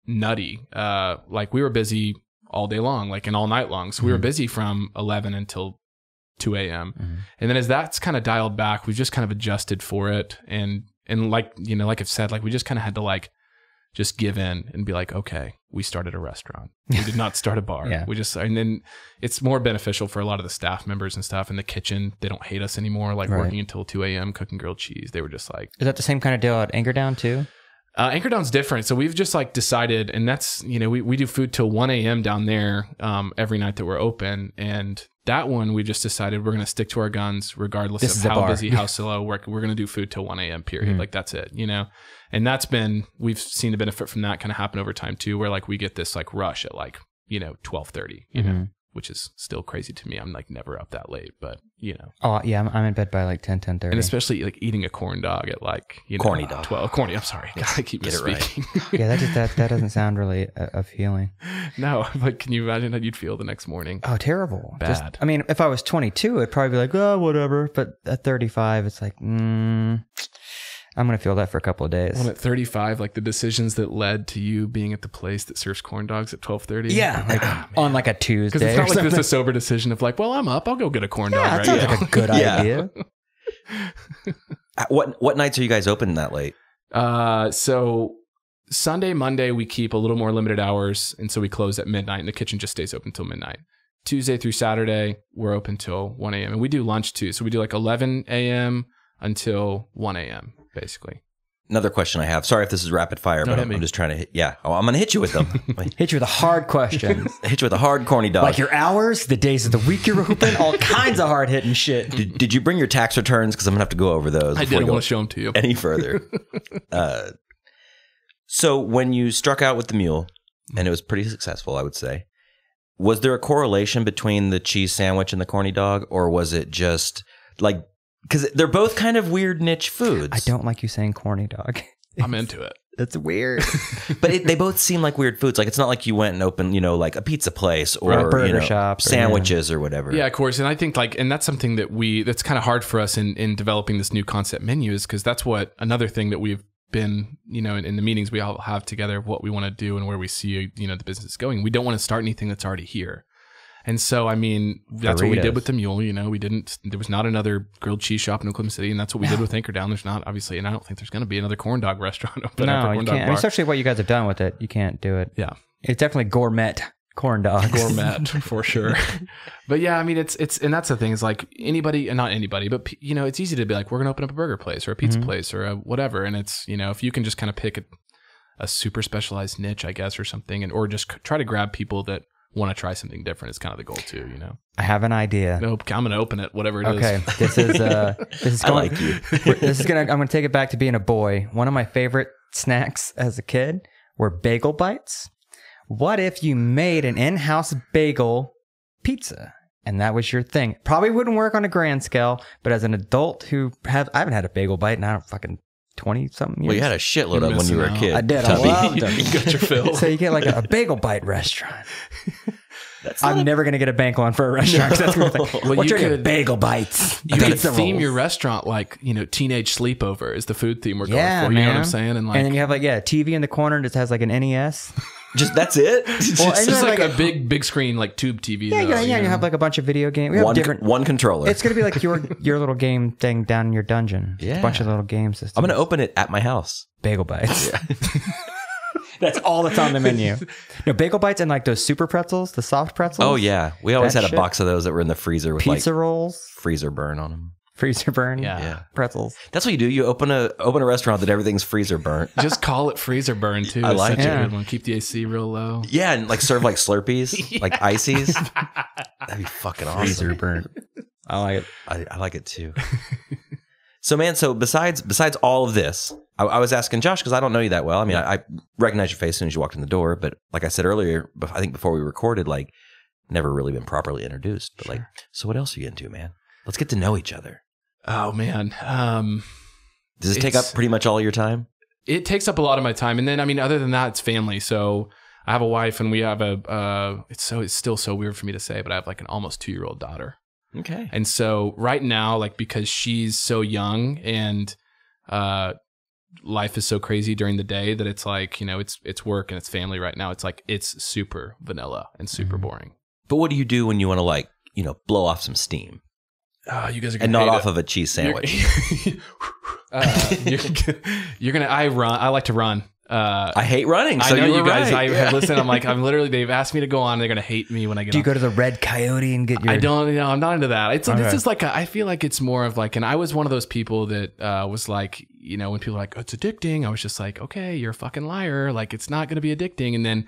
Speaker 3: nutty. Like we were busy all day long, like and all night long. So we were busy from 11 until 2 a.m. And then as that's kind of dialed back, we've just kind of adjusted for it. And like, like I've said, like we just kind of had to like just give in and be like, okay, we started a restaurant. We did not start a bar.
Speaker 1: Yeah.
Speaker 3: And then it's more beneficial for a lot of the staff members and stuff in the kitchen. They don't hate us anymore, like working until 2 a.m. cooking grilled cheese. They were just like...
Speaker 1: Is that the same kind of deal at Anchor Down too?
Speaker 3: Anchor Down's different. So we've just like decided, and that's, we do food till 1 a.m. down there every night that we're open. And that one, we just decided we're going to stick to our guns regardless of how busy, how slow. We're going to do food till 1 a.m. period. Like that's it, And we've seen the benefit from that kind of happen over time too, where like we get this like rush at like, 12:30, which is still crazy to me. I'm like never up that late, but
Speaker 1: Oh yeah, I'm in bed by like 10:30.
Speaker 3: And especially like eating a corn dog at like,
Speaker 2: corny dog.
Speaker 3: 12. Corny, I'm sorry. God, I keep misspeaking.
Speaker 1: Right. Yeah, that doesn't sound really appealing.
Speaker 3: No, but can you imagine how you'd feel the next morning?
Speaker 1: Oh, terrible.
Speaker 3: Bad.
Speaker 1: If I was 22, it'd probably be like, oh, whatever. But at 35, it's like, I'm going to feel that for a couple of days.
Speaker 3: Well, at 35, like the decisions that led to you being at the place that serves corn dogs at 12:30.
Speaker 1: Yeah, like on like a Tuesday.
Speaker 3: Because it's not like just a sober decision of like, well, I'm up, I'll go get a corn dog.
Speaker 1: That sounds like a good idea.
Speaker 2: What nights are you guys open that late?
Speaker 3: So Sunday, Monday, we keep a little more limited hours, and so we close at midnight, and the kitchen just stays open till midnight. Tuesday through Saturday, we're open till 1 a.m. And we do lunch too. So we do like 11 a.m. until 1 a.m. basically.
Speaker 2: Another question I have. Sorry if this is rapid fire, but I'm just trying to hit. Yeah. Oh, I'm going to hit you with them.
Speaker 1: Hit you with the hard questions.
Speaker 2: Hit you with a hard, corny dog.
Speaker 1: Like your hours, the days of the week you're open, all kinds of hard hitting shit.
Speaker 2: Did you bring your tax returns? Because I'm going to have to go over those.
Speaker 3: I didn't want to show them to you.
Speaker 2: Any further. So when you struck out with the mule, and it was pretty successful, I would say, was there a correlation between the cheese sandwich and the corny dog? Or was it just like... Because they're both kind of weird niche foods.
Speaker 1: I don't like you saying corny dog.
Speaker 3: I'm into it.
Speaker 1: It's weird.
Speaker 2: But they both seem like weird foods. Like it's not like you went and opened, like a pizza place or
Speaker 1: a burger shop,
Speaker 2: sandwiches or whatever.
Speaker 3: Yeah, of course. And I think and that's something that's kind of hard for us in developing this new concept menu is because that's another thing that we've been, in the meetings we all have together of what we want to do and where we see, the business going. We don't want to start anything that's already here. And so, that's what we did with the mule. There was not another grilled cheese shop in Oklahoma City, and that's what we did with Anchor Down. There's not, obviously, and I don't think there's going to be another corn dog restaurant open.
Speaker 1: No, you can't. Especially what you guys have done with it. You can't do it.
Speaker 3: Yeah.
Speaker 1: It's definitely gourmet corn dogs.
Speaker 3: Gourmet, for sure. But yeah, it's, and that's the thing is like not anybody, but it's easy to be like, we're going to open up a burger place or a pizza place or a whatever. And it's, if you can just kind of pick a super specialized niche, I guess, or something, or just try to grab people that want to try something different is kind of the goal too,
Speaker 1: I have an idea.
Speaker 3: Nope, I'm gonna open it, whatever it is.
Speaker 1: Okay, this is.
Speaker 2: I like you.
Speaker 1: I'm gonna take it back to being a boy. One of my favorite snacks as a kid were bagel bites. What if you made an in-house bagel pizza? And that was your thing. Probably wouldn't work on a grand scale, but as an adult I haven't had a bagel bite in 20-something years.
Speaker 2: Well, you had a shitload of them when you were a kid.
Speaker 1: I did. I loved them.
Speaker 3: You got your fill.
Speaker 1: So you get like a bagel bite restaurant. I'm never going to get a bank loan for a restaurant. That's what what's your bagel bites?
Speaker 3: You could theme your restaurant like, teenage sleepover is the food theme we're going for. You know what I'm saying? And
Speaker 1: then you have TV in the corner and just has like an NES.
Speaker 2: Just that's it.
Speaker 3: Well, it's just like a big screen like tube TV.
Speaker 1: Yeah, you have like a bunch of video games. We have
Speaker 2: one controller.
Speaker 1: It's gonna be like your little game thing down in your dungeon. Yeah, a bunch of little game systems.
Speaker 2: I'm gonna open it at my house.
Speaker 1: Bagel bites. Yeah. That's all that's on the menu. No, bagel bites and like those super pretzels, the soft pretzels.
Speaker 2: Oh yeah, we always had a box of those that were in the freezer with
Speaker 1: pizza rolls,
Speaker 2: freezer burn on them.
Speaker 1: Freezer burn, yeah. Pretzels.
Speaker 2: That's what you do. You open a restaurant that everything's freezer burnt.
Speaker 3: Just call it freezer burn too.
Speaker 2: I like
Speaker 3: it. A good one. Keep the AC real low.
Speaker 2: Yeah, and like serve like Slurpees, like ices. That'd be fucking awesome.
Speaker 1: Freezer burnt. I like it.
Speaker 2: I like it too. So man, besides all of this, I was asking Josh because I don't know you that well. I recognized your face as soon as you walked in the door, but like I said earlier, I think before we recorded, like never really been properly introduced. But so what else are you into, man? Let's get to know each other.
Speaker 3: Oh man.
Speaker 2: Does it take up pretty much all your time?
Speaker 3: It takes up a lot of my time. And then, other than that, it's family. So I have a wife and we have it's still so weird for me to say, but I have like an almost 2-year-old daughter.
Speaker 2: Okay.
Speaker 3: And so right now, like, because she's so young and, life is so crazy during the day that it's like, it's work and it's family right now. It's like, it's super vanilla and super boring.
Speaker 2: But what do you do when you want to like, blow off some steam?
Speaker 3: You guys are gonna
Speaker 2: and not off of a cheese sandwich.
Speaker 3: I like to run.
Speaker 2: I hate running. So
Speaker 3: I know you guys.
Speaker 2: right.
Speaker 3: Listen. I'm like, they've asked me to go on. They're gonna hate me when I get.
Speaker 1: Do you
Speaker 3: on.
Speaker 1: go to the Red Coyote and get your?
Speaker 3: I don't. You know, I'm not into that. It's
Speaker 1: Okay.
Speaker 3: this is like I feel like it's more of like, and I was one of those people that was like, you know, when people are like, oh, it's addicting, I was just like, okay, you're a fucking liar. Like, it's not gonna be addicting. And then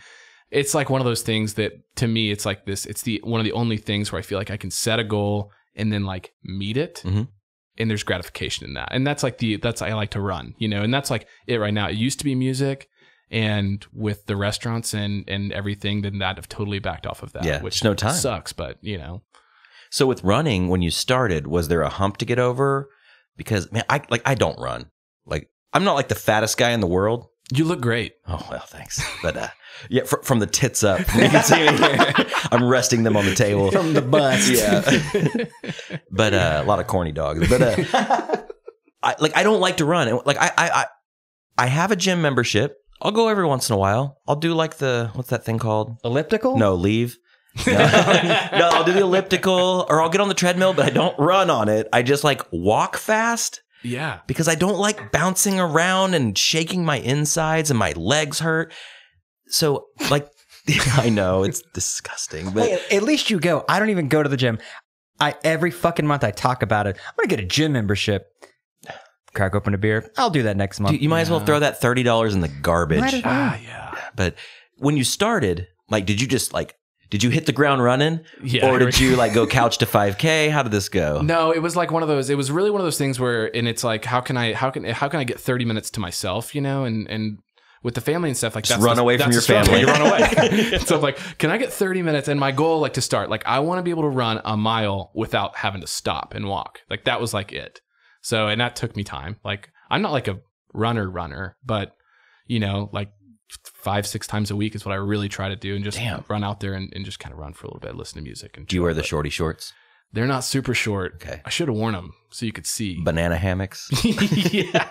Speaker 3: it's like one of those things that to me, it's like this. It's one of the only things where I feel like I can set a goal and then like meet it.
Speaker 2: Mm-hmm.
Speaker 3: And there's gratification in that. And that's like I like to run, you know, and that's like it right now. It used to be music. And with the restaurants and everything, then that have totally backed off of that.
Speaker 2: Yeah,
Speaker 3: which
Speaker 2: no time.
Speaker 3: Sucks, but you know.
Speaker 2: So with running, when you started, was there a hump to get over? Because man, I don't run. Like I'm not like the fattest guy in the world.
Speaker 3: You look great.
Speaker 2: Oh well, thanks. But yeah, from the tits up, you can see me here. I'm resting them on the table
Speaker 1: From the bust.
Speaker 2: Yeah. But a lot of corny dogs. But I don't like to run. Like I have a gym membership. I'll go every once in a while. I'll do like what's that thing called?
Speaker 1: Elliptical?
Speaker 2: No, leave. No. No, I'll do the elliptical or I'll get on the treadmill, but I don't run on it. I just like walk fast.
Speaker 3: Yeah.
Speaker 2: Because I don't like bouncing around and shaking my insides and my legs hurt. So like, I know it's disgusting, but
Speaker 1: Hey, at least you go. I don't even go to the gym. Every fucking month I talk about it. I'm going to get a gym membership. Crack open a beer. I'll do that next month.
Speaker 2: dude, you might as well throw that $30 in the garbage.
Speaker 1: Might as well.
Speaker 3: Yeah.
Speaker 2: But when you started, like, did you hit the ground running?
Speaker 3: Yeah.
Speaker 2: Or did you like go couch to 5K? How did this go?
Speaker 3: No, it was like one of those. It was really one of those things where, and it's like, how can I get 30 minutes to myself? You know, and with the family and stuff like that.
Speaker 2: Just run away from your family.
Speaker 3: You run away. So I'm like, can I get 30 minutes? And my goal, like to start, like I want to be able to run a mile without having to stop and walk. Like that was like it. So, and that took me time. Like I'm not like a runner, but you know, like 5-6 times a week is what I really try to do, and just run out there and just kind of run for a little bit, listen to music. And
Speaker 2: do you wear the shorty shorts?
Speaker 3: They're not super short.
Speaker 2: Okay.
Speaker 3: I should have worn them so you could see.
Speaker 2: Banana hammocks.
Speaker 3: Yeah.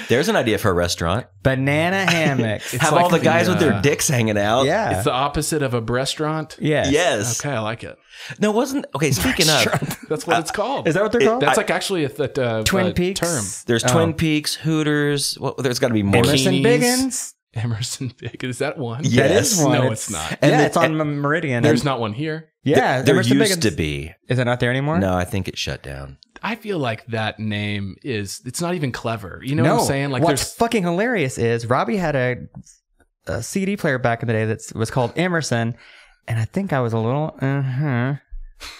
Speaker 2: There's an idea for a restaurant.
Speaker 1: Banana hammocks.
Speaker 2: Have
Speaker 3: like
Speaker 2: all the guys with their
Speaker 3: yeah.
Speaker 2: dicks hanging out.
Speaker 1: Yeah.
Speaker 3: It's the opposite of a restaurant.
Speaker 1: Yes.
Speaker 2: Yes.
Speaker 3: Okay, I like it.
Speaker 2: No, wasn't okay. Speaking of,
Speaker 3: That's what it's called.
Speaker 1: Is that what they're called?
Speaker 3: That's like actually a
Speaker 1: Twin Peaks
Speaker 3: term.
Speaker 2: there's Twin Peaks, Hooters. Well, there's got to be more.
Speaker 1: Emerson
Speaker 3: Bikinis.
Speaker 1: Biggins.
Speaker 3: Emerson Big. Is that one?
Speaker 2: Yeah.
Speaker 1: That is one.
Speaker 3: No, it's not.
Speaker 2: And
Speaker 1: Yeah,
Speaker 2: the-
Speaker 1: it's on Meridian.
Speaker 3: There's not one here.
Speaker 1: Yeah,
Speaker 2: there
Speaker 1: Emerson
Speaker 2: used
Speaker 1: Biggins.
Speaker 2: to be.
Speaker 1: Is it not there anymore?
Speaker 2: No, I think it shut down.
Speaker 3: I feel like that name it's not even clever. You know what I'm saying? Like
Speaker 1: what's
Speaker 3: there's
Speaker 1: fucking hilarious is Robbie had a CD player back in the day that was called Emerson, and I think I was a little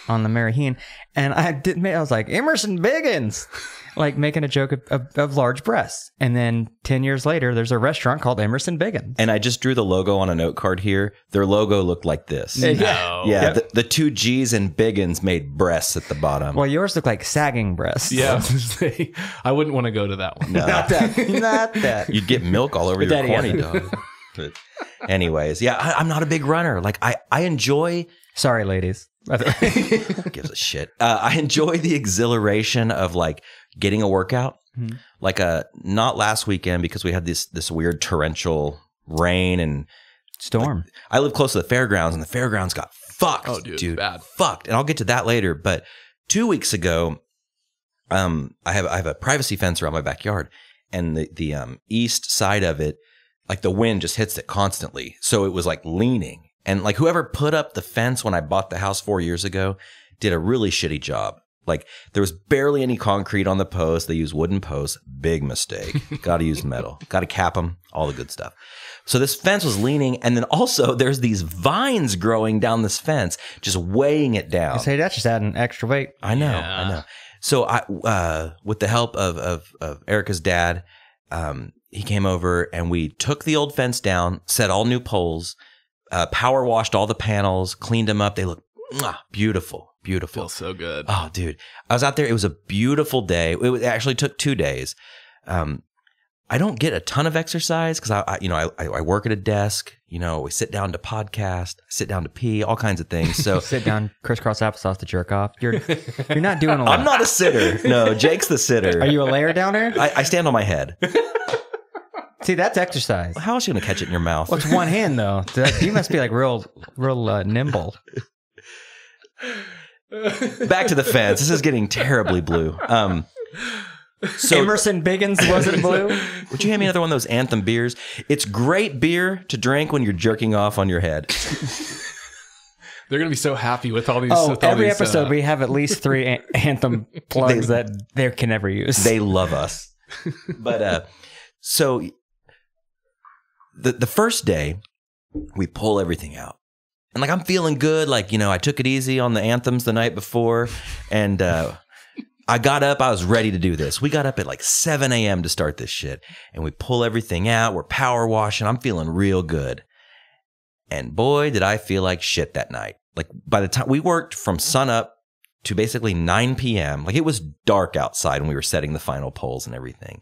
Speaker 1: on the Marihine, and I was like Emerson Biggins, like making a joke of large breasts, and then 10 years later, there's a restaurant called Emerson Biggins.
Speaker 2: And I just drew the logo on a note card here. Their logo looked like this.
Speaker 3: no.
Speaker 2: Yeah,
Speaker 1: Yep.
Speaker 2: the two G's and Biggins made breasts at the bottom.
Speaker 1: Well, yours look like sagging breasts.
Speaker 3: Yeah, I was gonna say, I wouldn't want to go to that one.
Speaker 2: No.
Speaker 1: not that.
Speaker 2: You'd get milk all over
Speaker 1: Put
Speaker 2: your
Speaker 1: that
Speaker 2: corny
Speaker 1: together.
Speaker 2: dog. But anyways, yeah, I'm not a big runner. Like I enjoy.
Speaker 1: Sorry, ladies.
Speaker 2: Who gives a shit? I enjoy the exhilaration of like getting a workout.
Speaker 1: Mhm.
Speaker 2: Like not last weekend because we had this weird torrential rain and
Speaker 1: Storm.
Speaker 2: I live close to the fairgrounds and the fairgrounds got fucked.
Speaker 3: Oh, dude, bad.
Speaker 2: Fucked. And I'll get to that later. But 2 weeks ago, I have a privacy fence around my backyard, and the east side of it, like the wind just hits it constantly. So it was like leaning. And like whoever put up the fence when I bought the house 4 years ago did a really shitty job. Like there was barely any concrete on the post. They used wooden posts. Big mistake. Got to use metal. Got to cap them. All the good stuff. So this fence was leaning. And then also there's these vines growing down this fence, just weighing it down.
Speaker 1: I say that's just adding extra weight.
Speaker 2: I know.
Speaker 3: Yeah.
Speaker 2: I know. So I, with the help of Erica's dad, he came over and we took the old fence down, set all new poles, power washed all the panels, cleaned them up. They look beautiful, beautiful.
Speaker 3: Feels so good.
Speaker 2: Oh, dude. I was out there. It was a beautiful day. It actually took 2 days. I don't get a ton of exercise because I work at a desk. You know, we sit down to podcast, sit down to pee, all kinds of things. So
Speaker 1: Sit down, crisscross applesauce to jerk off. You're not doing a lot.
Speaker 2: I'm not a sitter. No, Jake's the sitter.
Speaker 1: Are you a layer downer?
Speaker 2: I stand on my head.
Speaker 1: See, that's exercise.
Speaker 2: How else are you going to catch it in your mouth?
Speaker 1: Well, it's one hand though. You must be like real nimble.
Speaker 2: Back to the fence. This is getting terribly blue. So
Speaker 1: Emerson Biggins wasn't blue.
Speaker 2: Would you hand me another one of those Anthem beers? It's great beer to drink when you're jerking off on your head.
Speaker 3: They're going to be so happy with all these.
Speaker 1: Every episode we have at least 3 Anthem plugs that they can never use.
Speaker 2: They love us. But so the first day, we pull everything out. And like, I'm feeling good. Like, you know, I took it easy on the anthems the night before. And I got up. I was ready to do this. We got up at like 7 a.m. to start this shit. And we pull everything out. We're power washing. I'm feeling real good. And boy, did I feel like shit that night. Like, by the time we worked from sunup to basically 9 p.m., like, it was dark outside when we were setting the final polls and everything.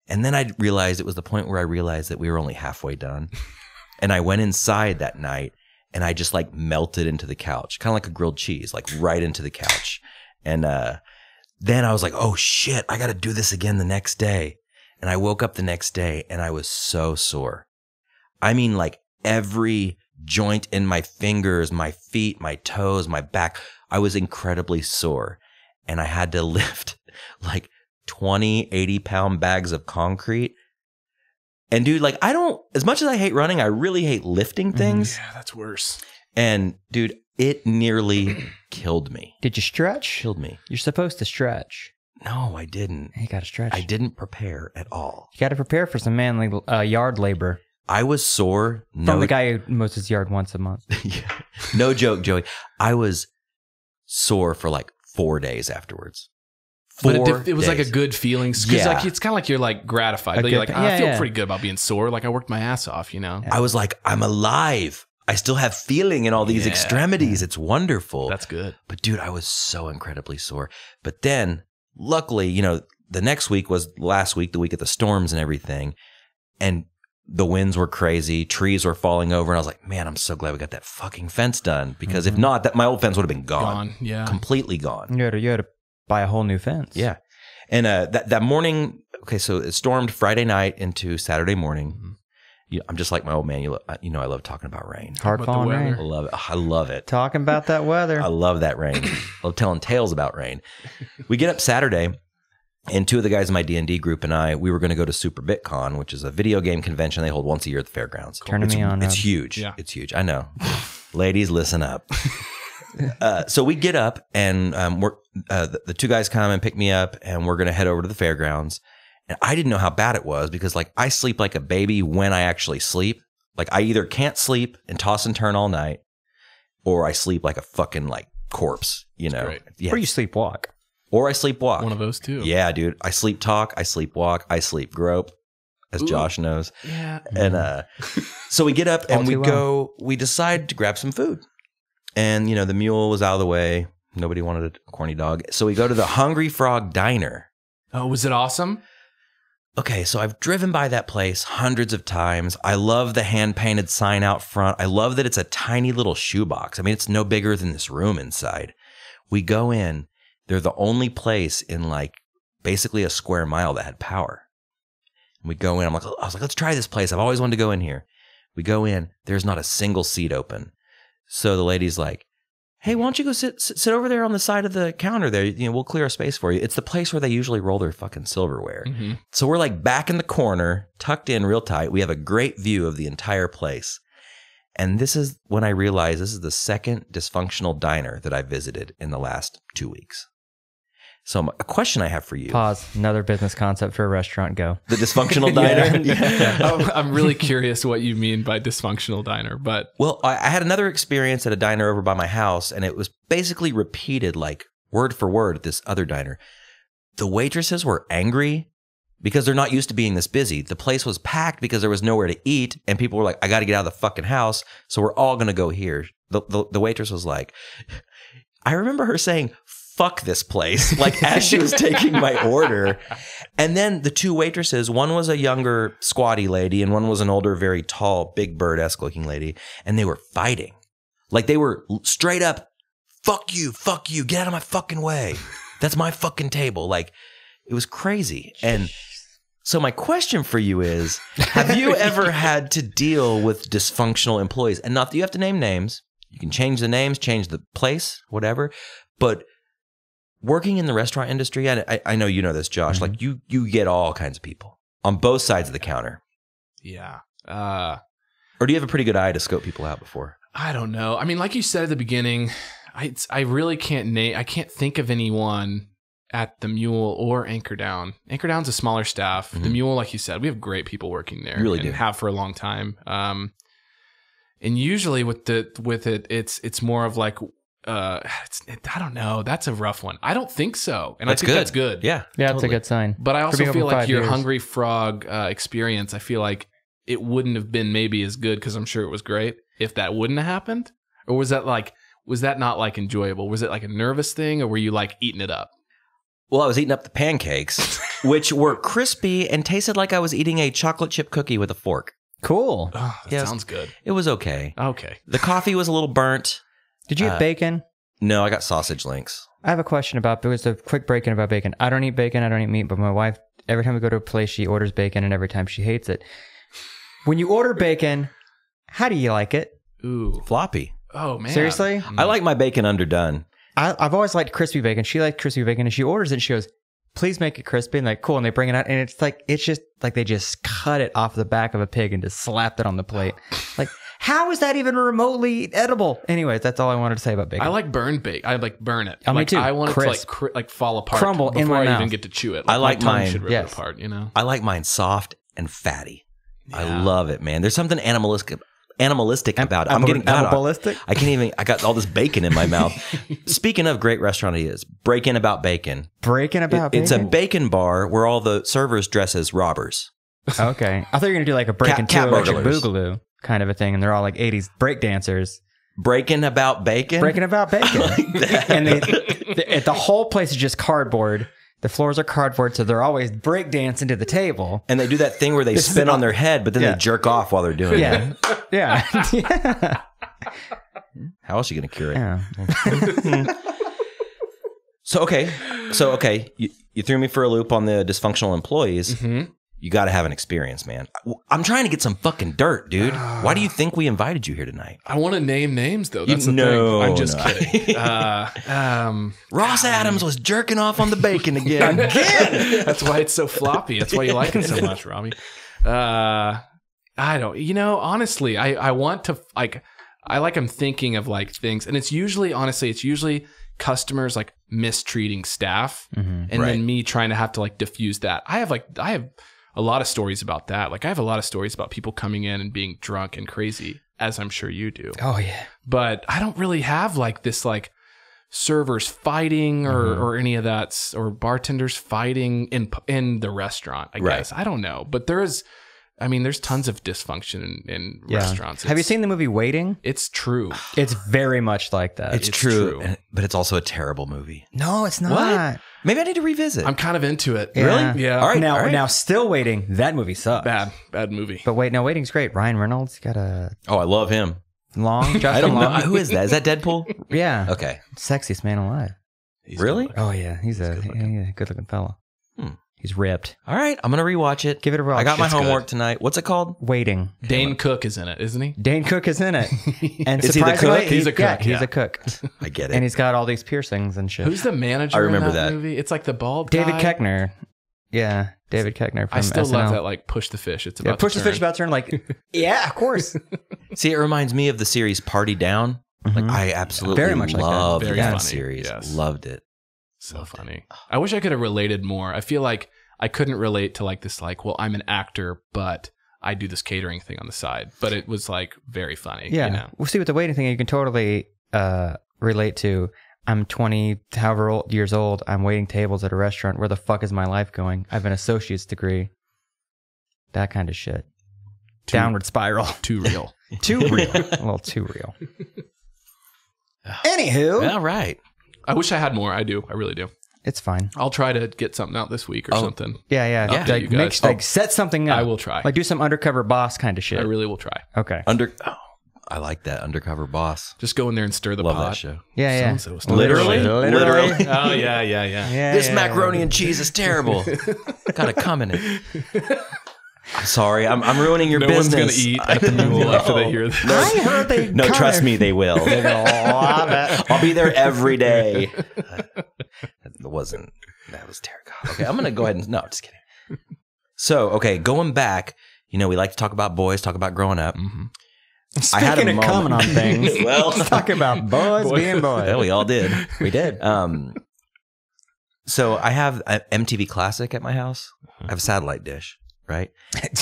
Speaker 2: And then I realized it was the point where I realized that we were only halfway done. And I went inside that night and I just like melted into the couch, kind of like a grilled cheese, like right into the couch. And then I was like, oh shit, I got to do this again the next day. And I woke up the next day and I was so sore. I mean, like, every joint in my fingers, my feet, my toes, my back, I was incredibly sore. And I had to lift like 20, 80-pound bags of concrete. And dude, like, I don't, as much as I hate running, I really hate lifting things.
Speaker 3: Yeah, that's worse.
Speaker 2: And dude, it nearly killed me.
Speaker 1: Did you stretch?
Speaker 2: Killed me.
Speaker 1: You're supposed to stretch.
Speaker 2: No, I didn't.
Speaker 1: You got to stretch.
Speaker 2: I didn't prepare at all.
Speaker 1: You got to prepare for some manly yard labor.
Speaker 2: I was sore.
Speaker 1: From the guy who mows his yard once a month.
Speaker 2: Yeah. No joke, Joey. I was sore for like 4 days afterwards.
Speaker 3: But it was like a good feeling. Because like, it's kind of like you're like gratified. You're like, I feel pretty good about being sore. Like, I worked my ass off, you know?
Speaker 2: I was like, I'm alive. I still have feeling in all these extremities. It's wonderful.
Speaker 3: That's good.
Speaker 2: But dude, I was so incredibly sore. But then, luckily, you know, the next week was last week, the week of the storms and everything. And the winds were crazy. Trees were falling over. And I was like, man, I'm so glad we got that fucking fence done. Because if not, that my old fence would have been gone.
Speaker 3: Yeah.
Speaker 2: Completely gone.
Speaker 1: You had to buy a whole new fence.
Speaker 2: Yeah. And that morning, okay, so it stormed Friday night into Saturday morning. Mm-hmm. I'm just like my old man. You know, I love talking about rain.
Speaker 1: Hard falling rain.
Speaker 2: I love it.
Speaker 1: Talking about that weather.
Speaker 2: I love that rain. I love telling tales about rain. We get up Saturday, and 2 of the guys in my D&D group and I, we were going to go to Super BitCon, which is a video game convention they hold once a year at the fairgrounds.
Speaker 1: Turning me on.
Speaker 2: It's huge. Yeah. It's huge. I know. Ladies, listen up. So we get up, and the 2 guys come and pick me up, and we're going to head over to the fairgrounds. And I didn't know how bad it was because, like, I sleep like a baby when I actually sleep. Like, I either can't sleep and toss and turn all night, or I sleep like a fucking, like, corpse, you know?
Speaker 3: Right.
Speaker 1: Yeah. Or you sleepwalk.
Speaker 2: Or I sleepwalk.
Speaker 3: One of those two.
Speaker 2: Yeah, dude. I sleep talk, I sleepwalk, I sleep grope, as Josh knows.
Speaker 3: Yeah.
Speaker 2: And so we get up and we decide to grab some food. And, you know, the mule was out of the way. Nobody wanted a corny dog. So we go to the Hungry Frog Diner.
Speaker 3: Oh, was it awesome?
Speaker 2: Okay, so I've driven by that place hundreds of times. I love the hand-painted sign out front. I love that it's a tiny little shoebox. I mean, it's no bigger than this room inside. We go in. They're the only place in, like, basically a square mile that had power. And we go in. I was like, let's try this place. I've always wanted to go in here. We go in. There's not a single seat open. So the lady's like, hey, why don't you go sit over there on the side of the counter there? You know, we'll clear a space for you. It's the place where they usually roll their fucking silverware. Mm-hmm. So we're like back in the corner, tucked in real tight. We have a great view of the entire place. And this is when I realized this is the second dysfunctional diner that I visited in the last 2 weeks. So a question I have for you.
Speaker 1: Pause. Another business concept for a restaurant. Go.
Speaker 2: The dysfunctional diner?
Speaker 3: Yeah. I'm really curious what you mean by dysfunctional diner. But
Speaker 2: well, I had another experience at a diner over by my house, and it was basically repeated like word for word at this other diner. The waitresses were angry because they're not used to being this busy. The place was packed because there was nowhere to eat, and people were like, I got to get out of the fucking house, so we're all going to go here. The waitress was like, I remember her saying, fuck this place, like as she was taking my order. And then the 2 waitresses, one was a younger squatty lady and one was an older, very tall, Big Bird-esque looking lady. And they were fighting. Like they were straight up, fuck you, get out of my fucking way. That's my fucking table. Like it was crazy. And so my question for you is, have you ever had to deal with dysfunctional employees? And not that you have to name names. You can change the names, change the place, whatever. But working in the restaurant industry, I know you know this, Josh, like you get all kinds of people on both sides of the counter.
Speaker 3: Yeah.
Speaker 2: Or do you have a pretty good eye to scope people out before?
Speaker 3: I don't know. I mean, like you said at the beginning, I really can't I can't think of anyone at the Mule or Anchor Down. Anchor Down's a smaller staff. The Mule, like you said, we have great people working there.
Speaker 2: Really
Speaker 3: and
Speaker 2: do.
Speaker 3: Have for a long time. And usually with it, it's more of like, I don't know. That's a rough one. I don't think so. And
Speaker 2: That's
Speaker 3: I think
Speaker 2: good.
Speaker 3: that's good.
Speaker 2: Yeah.
Speaker 1: Yeah,
Speaker 2: totally.
Speaker 1: that's a good sign.
Speaker 3: But I also feel like your
Speaker 1: years.
Speaker 3: Hungry Frog experience, I feel like it wouldn't have been maybe as good, because I'm sure it was great, if that wouldn't have happened. Or was that not like enjoyable? Was it like a nervous thing, or were you like eating it up?
Speaker 2: Well, I was eating up the pancakes, which were crispy and tasted like I was eating a chocolate chip cookie with a fork.
Speaker 1: Cool.
Speaker 3: Oh, that
Speaker 2: Yes.
Speaker 3: sounds good.
Speaker 2: It was okay.
Speaker 3: Okay.
Speaker 2: The coffee was a little burnt.
Speaker 1: Did you have bacon?
Speaker 2: No, I got sausage links.
Speaker 1: I have a question about, because a quick break-in about bacon. I don't eat bacon, I don't eat meat, but my wife, every time we go to a place, she orders bacon, and every time she hates it. When you order bacon, how do you like it?
Speaker 3: Ooh.
Speaker 2: Floppy.
Speaker 3: Oh, man.
Speaker 1: Seriously?
Speaker 2: I like my bacon underdone.
Speaker 1: I've always liked crispy bacon. She liked crispy bacon, and she orders it, and she goes, please make it crispy. And like, cool. And they bring it out, and it's just like they just cut it off the back of a pig and just slapped it on the plate. Like, how is that even remotely edible? Anyways, that's all I wanted to say about bacon.
Speaker 3: I like burned bacon. I like burn it.
Speaker 1: Oh, me
Speaker 3: like,
Speaker 1: too.
Speaker 3: I want it
Speaker 1: Crisp.
Speaker 3: to like fall apart,
Speaker 1: Crumble in
Speaker 3: before
Speaker 1: my
Speaker 3: I
Speaker 1: mouth.
Speaker 3: even get to chew it.
Speaker 2: I like
Speaker 3: my tongue
Speaker 2: mine.
Speaker 3: should rip
Speaker 1: Yes.
Speaker 3: it apart, you know?
Speaker 2: I like mine soft and fatty. I
Speaker 3: Yeah.
Speaker 2: love it, man. There's something animalistic about it. I'm getting
Speaker 1: ballistic.
Speaker 2: I can't even. I got all this bacon in my mouth. Speaking of great restaurant ideas, Break-In About Bacon.
Speaker 1: Breaking about bacon?
Speaker 2: It's a bacon bar where all the servers dress as robbers.
Speaker 1: Okay. I thought you were going to do like a Breaking
Speaker 2: Cat
Speaker 1: 2 Electric
Speaker 2: burglars.
Speaker 1: Boogaloo kind of a thing, and they're all like 80s break dancers.
Speaker 2: Breaking About Bacon.
Speaker 1: Breaking about bacon. And the whole place is just cardboard. The floors are cardboard, so they're always break dancing to the table.
Speaker 2: And they do that thing where they spin on their head, but then
Speaker 1: Yeah.
Speaker 2: they jerk off while they're doing it.
Speaker 1: Yeah. Yeah. Yeah.
Speaker 2: How else are you going to cure it?
Speaker 1: Yeah.
Speaker 2: So okay, you threw me for a loop on the dysfunctional employees.
Speaker 3: Mm-hmm.
Speaker 2: You got to have an experience, man. I'm trying to get some fucking dirt, dude. Why do you think we invited you here tonight?
Speaker 3: I want to name names, though. That's the
Speaker 2: No,
Speaker 3: thing. I'm just
Speaker 2: no.
Speaker 3: kidding.
Speaker 2: Ross Adams was jerking off on the bacon again.
Speaker 3: That's why it's so floppy. That's why you like it so much, Robbie. I don't, honestly, I want to, like, I'm thinking of like things, and it's usually customers like mistreating staff, and
Speaker 2: Right.
Speaker 3: then me trying to have to like diffuse that. I have a lot of stories about that. Like, I have a lot of stories about people coming in and being drunk and crazy, as I'm sure you do.
Speaker 1: Oh, yeah.
Speaker 3: But I don't really have like this like servers fighting or any of that, or bartenders fighting in the restaurant, I
Speaker 2: Right.
Speaker 3: guess. I don't know. But there's tons of dysfunction in
Speaker 1: Yeah.
Speaker 3: restaurants.
Speaker 1: Have you seen the movie Waiting?
Speaker 3: It's true.
Speaker 1: It's very much like that.
Speaker 2: It's true, but it's also a terrible movie.
Speaker 1: No, it's not.
Speaker 3: What?
Speaker 2: Maybe I need to revisit.
Speaker 3: I'm kind of into it.
Speaker 1: Yeah.
Speaker 2: Really?
Speaker 3: Yeah.
Speaker 2: All right.
Speaker 1: Now, Still Waiting. That movie sucks.
Speaker 3: Bad movie.
Speaker 1: But wait, no, Waiting's great. Ryan Reynolds got a
Speaker 2: Oh, I love him.
Speaker 1: long. Justin
Speaker 2: I don't know.
Speaker 1: Long.
Speaker 2: Who is that? Is that Deadpool?
Speaker 1: Yeah.
Speaker 2: Okay.
Speaker 1: Sexiest man alive.
Speaker 3: He's
Speaker 2: Really?
Speaker 3: good.
Speaker 1: Oh, yeah. He's a good looking fella. He's ripped.
Speaker 2: All right. I'm going to rewatch it.
Speaker 1: Give it a watch.
Speaker 2: I got my
Speaker 1: It's
Speaker 2: homework tonight. What's it called?
Speaker 1: Waiting.
Speaker 3: Dane Cook is in it, isn't he?
Speaker 1: Dane Cook is in it. And
Speaker 2: Is he the
Speaker 1: surprisingly,
Speaker 2: cook?
Speaker 3: He's a cook,
Speaker 1: He's
Speaker 3: yeah.
Speaker 1: a cook.
Speaker 2: I get it.
Speaker 1: And he's got all these piercings and shit.
Speaker 3: Who's the manager
Speaker 2: I remember
Speaker 3: in that
Speaker 2: that.
Speaker 3: movie? It's like the bald
Speaker 1: David
Speaker 3: guy.
Speaker 1: Keckner. Yeah, David Keckner from
Speaker 3: I still
Speaker 1: SNL.
Speaker 3: love that, like, push the fish. It's about
Speaker 1: Yeah, push
Speaker 3: to
Speaker 1: the fish
Speaker 3: turn.
Speaker 1: about turn. Like, yeah, of course.
Speaker 2: See, it reminds me of the series Party Down. Like, I absolutely
Speaker 1: Very much like that.
Speaker 2: loved
Speaker 3: Very
Speaker 2: that
Speaker 3: funny.
Speaker 2: series.
Speaker 3: Yes.
Speaker 2: Loved it.
Speaker 3: So funny. I wish I could have related more. I feel like I couldn't relate to like this, like, well, I'm an actor, but I do this catering thing on the side. But it was like very funny.
Speaker 1: Yeah.
Speaker 3: You know?
Speaker 1: We'll see with the waiting thing. You can totally relate to. I'm 20, however years old. I'm waiting tables at a restaurant. Where the fuck is my life going? I have an associate's degree. That kind of shit. Downward spiral.
Speaker 3: Too real.
Speaker 1: Too real. A little too real. Anywho,
Speaker 2: All right.
Speaker 3: I wish I had more. I do. I really do.
Speaker 1: it's fine.
Speaker 3: I'll try to get something out this week or something.
Speaker 1: Yeah.
Speaker 3: Update
Speaker 1: Like,
Speaker 3: you guys.
Speaker 1: set something up.
Speaker 3: I will try.
Speaker 1: Like do some undercover boss kind of shit.
Speaker 3: I really will try.
Speaker 1: Okay.
Speaker 2: I like that Undercover Boss.
Speaker 3: Just go in there and stir the
Speaker 2: Love
Speaker 3: pot.
Speaker 2: that show.
Speaker 1: Yeah.
Speaker 3: So-and-so was doing
Speaker 2: Literally?
Speaker 3: it.
Speaker 2: Literally?
Speaker 3: Oh, yeah.
Speaker 1: Yeah,
Speaker 2: This
Speaker 1: yeah,
Speaker 2: macaroni and cheese is terrible. Gotta come in it. I'm sorry. I'm ruining your
Speaker 3: No
Speaker 2: business.
Speaker 3: one's going to eat at the Mule after they hear this.
Speaker 1: I heard they.
Speaker 2: No, trust me, they will.
Speaker 1: They're gonna love it.
Speaker 2: I'll be there every day. wasn't. That was terrible. Okay, I'm going to go ahead and... No, just kidding. So, okay, going back, we like to talk about boys, talk about growing up.
Speaker 1: Mm-hmm. Speaking of comment on things, let's talk about boys being boys.
Speaker 2: Well, we all did.
Speaker 1: We did.
Speaker 2: So I have an MTV Classic at my house. I have a satellite dish, right?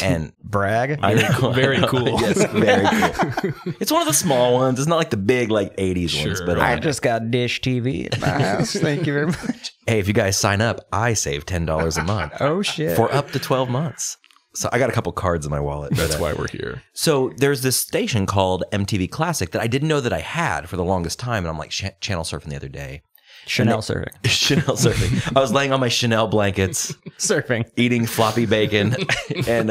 Speaker 2: And
Speaker 1: brag.
Speaker 3: Very cool.
Speaker 2: Yes, very cool. It's one of the small ones. It's not like the big 80s ones. But
Speaker 1: I just got Dish TV at my house. Thank you very much.
Speaker 2: Hey, if you guys sign up, I save $10 a month.
Speaker 1: Oh shit!
Speaker 2: For up to 12 months. So I got a couple cards in my wallet.
Speaker 3: That's why we're here.
Speaker 2: So there's this station called MTV Classic that I didn't know that I had for the longest time. And I'm like channel surfing the other day.
Speaker 1: Chanel surfing.
Speaker 2: Chanel surfing. I was laying on my Chanel blankets.
Speaker 1: Surfing.
Speaker 2: Eating floppy bacon. And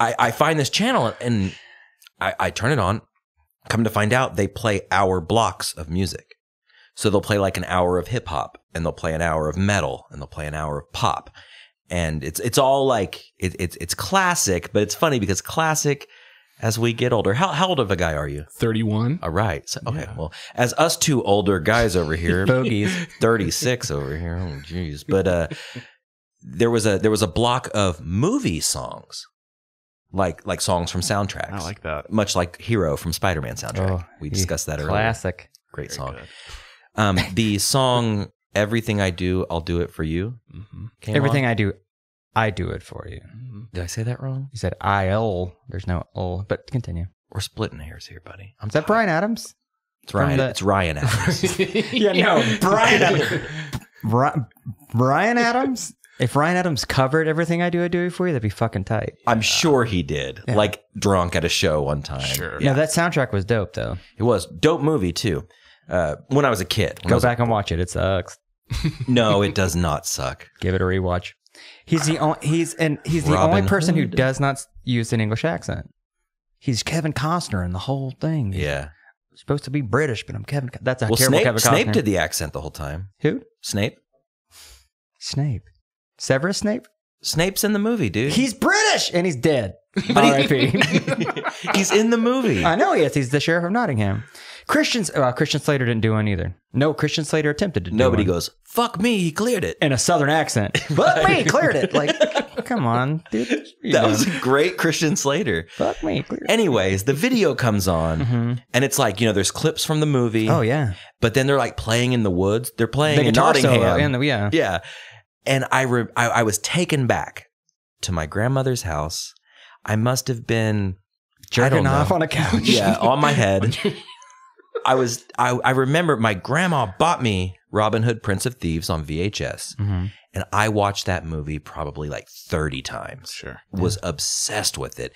Speaker 2: I find this channel and I turn it on. Come to find out they play hour blocks of music. So they'll play like an hour of hip hop and they'll play an hour of metal and they'll play an hour of pop. And it's all like it's classic, but it's funny because classic as we get older. How old of a guy are you?
Speaker 3: 31.
Speaker 2: All right. So, okay. Yeah. Well, as us two older guys over here,
Speaker 1: bogeys,
Speaker 2: 36 over here. Oh, geez. But there was a block of movie songs, like songs from soundtracks.
Speaker 3: I like that.
Speaker 2: Much like Hero from Spider-Man soundtrack. We discussed that earlier.
Speaker 1: Classic.
Speaker 2: Great song. The song "Everything I Do, I'll Do It for You."
Speaker 1: Mm-hmm. Everything I do it for you.
Speaker 2: Did I say that wrong?
Speaker 1: You said "I'll." There's no "ll," but continue.
Speaker 2: We're splitting hairs here, buddy.
Speaker 1: Is that Bryan Adams?
Speaker 2: It's Ryan. It's Ryan Adams.
Speaker 1: Yeah, no, Bryan Adams. Bryan Adams. If Ryan Adams covered "Everything I Do It for You," that'd be fucking tight.
Speaker 2: I'm sure he did. Yeah. Like drunk at a show one time.
Speaker 3: Sure.
Speaker 1: Yeah, that soundtrack was dope though.
Speaker 2: It was dope movie too. When I was a kid.
Speaker 1: Go back and watch it. It sucks.
Speaker 2: No, it does not suck.
Speaker 1: Give it a rewatch. He's the only person who does not use an English accent. He's Kevin Costner in the whole thing.
Speaker 2: Yeah.
Speaker 1: I'm supposed to be British, but I'm Kevin. That's a terrible
Speaker 2: Snape,
Speaker 1: Kevin Costner.
Speaker 2: Snape did the accent the whole time.
Speaker 1: Who?
Speaker 2: Snape.
Speaker 1: Severus Snape?
Speaker 2: Snape's in the movie, dude.
Speaker 1: He's British and he's dead. R.I.P.
Speaker 2: He's in the movie.
Speaker 1: I know he is. He's the Sheriff of Nottingham. Christian Slater didn't do one either. No, Christian Slater attempted to do
Speaker 2: Nobody
Speaker 1: one.
Speaker 2: goes, "Fuck me, he cleared it."
Speaker 1: In a southern accent. Fuck me, cleared it. Like, come on, dude.
Speaker 2: That was a great Christian Slater.
Speaker 1: Fuck me, cleared it.
Speaker 2: Anyways, the video comes on and it's like, there's clips from the movie.
Speaker 1: Oh, yeah.
Speaker 2: But then they're like playing in the woods. They're playing in Nottingham.
Speaker 1: Yeah.
Speaker 2: Yeah. And I was taken back to my grandmother's house. I must have been
Speaker 1: jerking off on a couch.
Speaker 2: Yeah, on my head. I remember my grandma bought me Robin Hood, Prince of Thieves on VHS. Mm-hmm. And I watched that movie probably like 30 times.
Speaker 3: Sure.
Speaker 2: Was obsessed with it.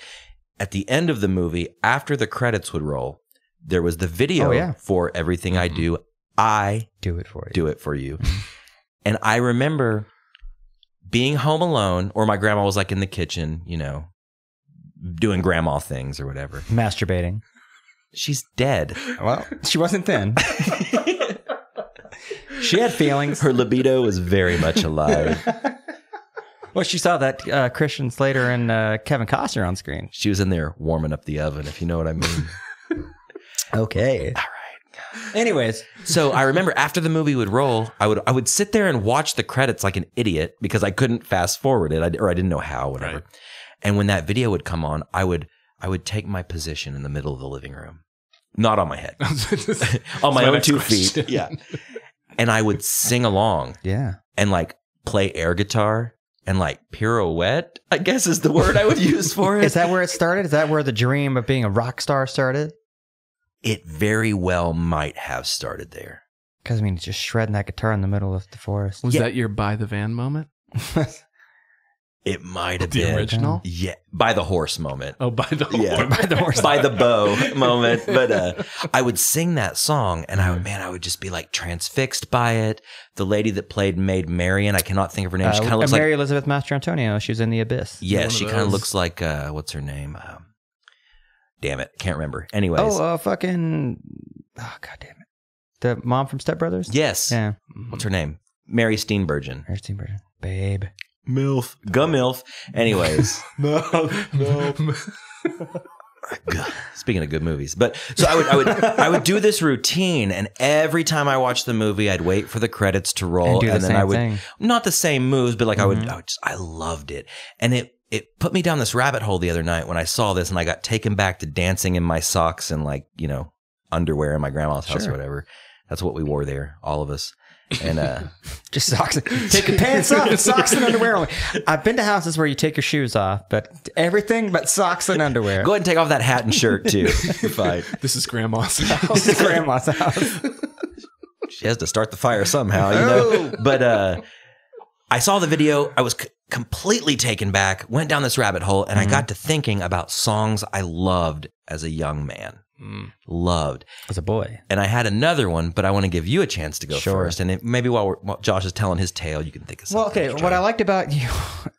Speaker 2: At the end of the movie, after the credits would roll, there was the video for Everything I Do. I
Speaker 1: do it for you.
Speaker 2: Do it for you. And I remember being home alone, or my grandma was like in the kitchen, doing grandma things or whatever.
Speaker 1: Masturbating.
Speaker 2: She's dead.
Speaker 1: Well, she wasn't thin. She had feelings.
Speaker 2: Her libido was very much alive.
Speaker 1: Well, she saw that Christian Slater and Kevin Costner on screen.
Speaker 2: She was in there warming up the oven, if you know what I mean.
Speaker 1: Okay.
Speaker 2: All right.
Speaker 1: Anyways.
Speaker 2: So I remember after the movie would roll, I would sit there and watch the credits like an idiot because I couldn't fast forward it, or I didn't know how, whatever. Right. And when that video would come on, I would take my position in the middle of the living room. Not on my head. On my own 2 feet. Yeah. And I would sing along.
Speaker 1: Yeah.
Speaker 2: And like play air guitar and like pirouette, I guess is the word I would use for it.
Speaker 1: Is that where it started? Is that where the dream of being a rock star started?
Speaker 2: It very well might have started there.
Speaker 1: Because, just shredding that guitar in the middle of the forest.
Speaker 3: Was that your By the Van moment?
Speaker 2: It might have been.
Speaker 3: The original?
Speaker 2: Yeah. By the horse moment.
Speaker 3: Oh, by the horse.
Speaker 2: Yeah.
Speaker 1: By the horse.
Speaker 2: By the bow moment. But I would sing that song and I would just be like transfixed by it. The lady that played Maid Marian, I cannot think of her name. She kind of looks
Speaker 1: Mary Elizabeth Mastrantonio. She was in The Abyss.
Speaker 2: Yeah, she kind of looks like, what's her name? Damn it. Can't remember. Anyways.
Speaker 1: Oh, God damn it. The mom from Step Brothers?
Speaker 2: Yes.
Speaker 1: Yeah.
Speaker 2: What's her name? Mary Steenburgen.
Speaker 1: Mary Steenburgen. Babe.
Speaker 2: MILF. Gumilf. Anyways.
Speaker 3: No.
Speaker 2: Speaking of good movies, but so I would do this routine, and every time I watched the movie, I'd wait for the credits to roll, and then I would not the same moves, but like I loved it, and it put me down this rabbit hole the other night when I saw this, and I got taken back to dancing in my socks and like underwear in my grandma's house or whatever. That's what we wore there, all of us. And
Speaker 1: just socks. Take your pants off, socks and underwear only. I've been to houses where you take your shoes off, but everything but socks and underwear.
Speaker 2: Go ahead and take off that hat and shirt too. You're fine.
Speaker 3: This is Grandma's house.
Speaker 1: This is Grandma's house.
Speaker 2: She has to start the fire somehow, But I saw the video. I was completely taken back. Went down this rabbit hole, and I got to thinking about songs I loved as a young man. Loved
Speaker 1: as a boy.
Speaker 2: And I had another one, but I want to give you a chance to go first. And maybe while Josh is telling his tale, you can think of something.
Speaker 1: Well, okay. What I liked about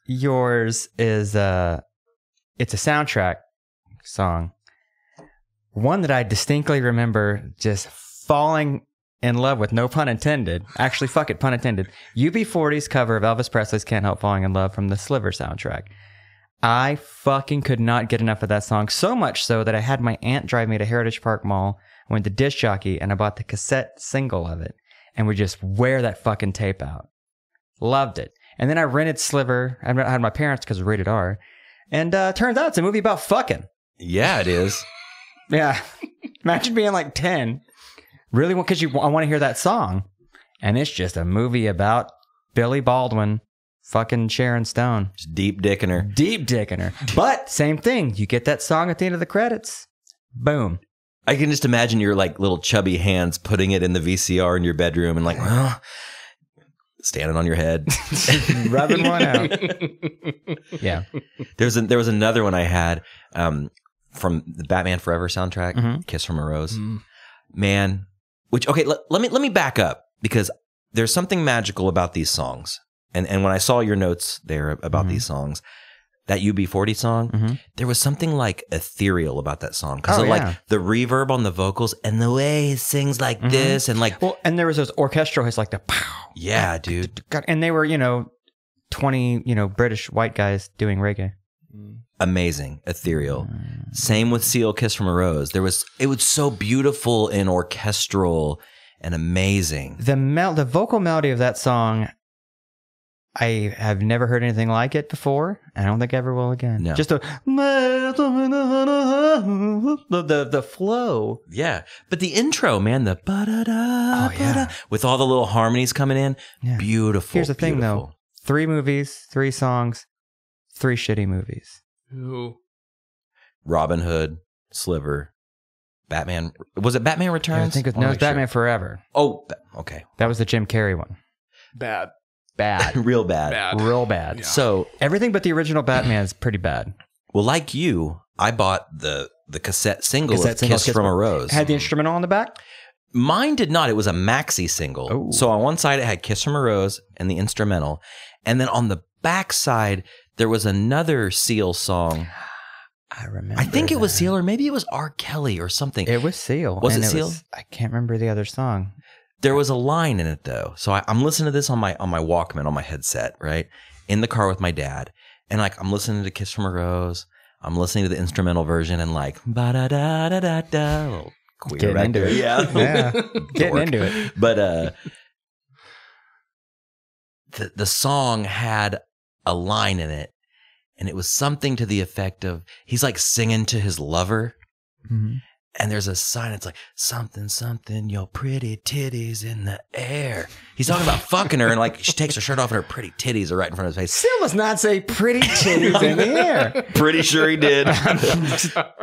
Speaker 1: yours is it's a soundtrack song. One that I distinctly remember just falling in love with, no pun intended. Actually, fuck it, pun intended. UB40's cover of Elvis Presley's Can't Help Falling in Love from the Sliver soundtrack. I fucking could not get enough of that song, so much so that I had my aunt drive me to Heritage Park Mall, went to Disc Jockey, and I bought the cassette single of it, and would just wear that fucking tape out. Loved it. And then I rented Sliver. I had my parents because it was rated R. And turns out it's a movie about fucking.
Speaker 2: Yeah, it is.
Speaker 1: Yeah. Imagine being like 10. Really? Because I want to hear that song. And it's just a movie about Billy Baldwin fucking Sharon Stone.
Speaker 2: Just deep dicking her.
Speaker 1: Deep dicking her. But same thing. You get that song at the end of the credits. Boom.
Speaker 2: I can just imagine your like little chubby hands putting it in the VCR in your bedroom and like, well, standing on your head.
Speaker 1: Rubbing one out. Yeah.
Speaker 2: There was another one I had from the Batman Forever soundtrack, Kiss from a Rose. Man, which, okay, let me back up, because there's something magical about these songs. And when I saw your notes there about these songs, that UB40 song, there was something like ethereal about that song. Because like the reverb on the vocals and the way he sings like this and like...
Speaker 1: Well, and there was those orchestral hits like the pow.
Speaker 2: Yeah, dude.
Speaker 1: And they were, 20, British white guys doing reggae.
Speaker 2: Amazing. Ethereal. Same with Seal, Kiss from a Rose. It was so beautiful and orchestral and amazing.
Speaker 1: The vocal melody of that song... I have never heard anything like it before. I don't think I ever will again.
Speaker 2: No.
Speaker 1: Just the flow.
Speaker 2: Yeah. But the intro, man, the ba-da-da, with all the little harmonies coming in. Yeah. Beautiful.
Speaker 1: Here's the thing, though. 3 movies, 3 songs, 3 shitty movies.
Speaker 3: Ooh.
Speaker 2: Robin Hood, Sliver, Batman. Was it Batman Returns?
Speaker 1: I think it was Batman Forever.
Speaker 2: Oh, okay.
Speaker 1: That was the Jim Carrey one.
Speaker 3: Bad.
Speaker 2: Real bad.
Speaker 1: Real bad.
Speaker 2: Yeah. So
Speaker 1: everything but the original Batman is pretty bad.
Speaker 2: Well, like you, I bought the cassette single of Kiss from a Rose.
Speaker 1: Had the instrumental on the back?
Speaker 2: Mine did not. It was a maxi single.
Speaker 1: Ooh.
Speaker 2: So on one side it had Kiss from a Rose and the instrumental. And then on the back side, there was another Seal song.
Speaker 1: I remember.
Speaker 2: I think it was Seal, or maybe it was R. Kelly or something.
Speaker 1: It was Seal.
Speaker 2: Was it Seal?
Speaker 1: I can't remember the other song.
Speaker 2: There was a line in it though. So I'm listening to this on my Walkman, on my headset, right? In the car with my dad. And like I'm listening to Kiss from a Rose. I'm listening to the instrumental version and like ba-da-da-da-da-da. Little queer
Speaker 1: Getting
Speaker 2: back
Speaker 1: into
Speaker 2: there.
Speaker 1: it.
Speaker 2: Yeah.
Speaker 1: Getting into it.
Speaker 2: But the song had a line in it, and it was something to the effect of, he's like singing to his lover. And there's a sign. It's like, something, something, your pretty titties in the air. He's talking about fucking her, and like she takes her shirt off and her pretty titties are right in front of his face.
Speaker 1: Seal does not say pretty titties in the air.
Speaker 2: Pretty sure he did.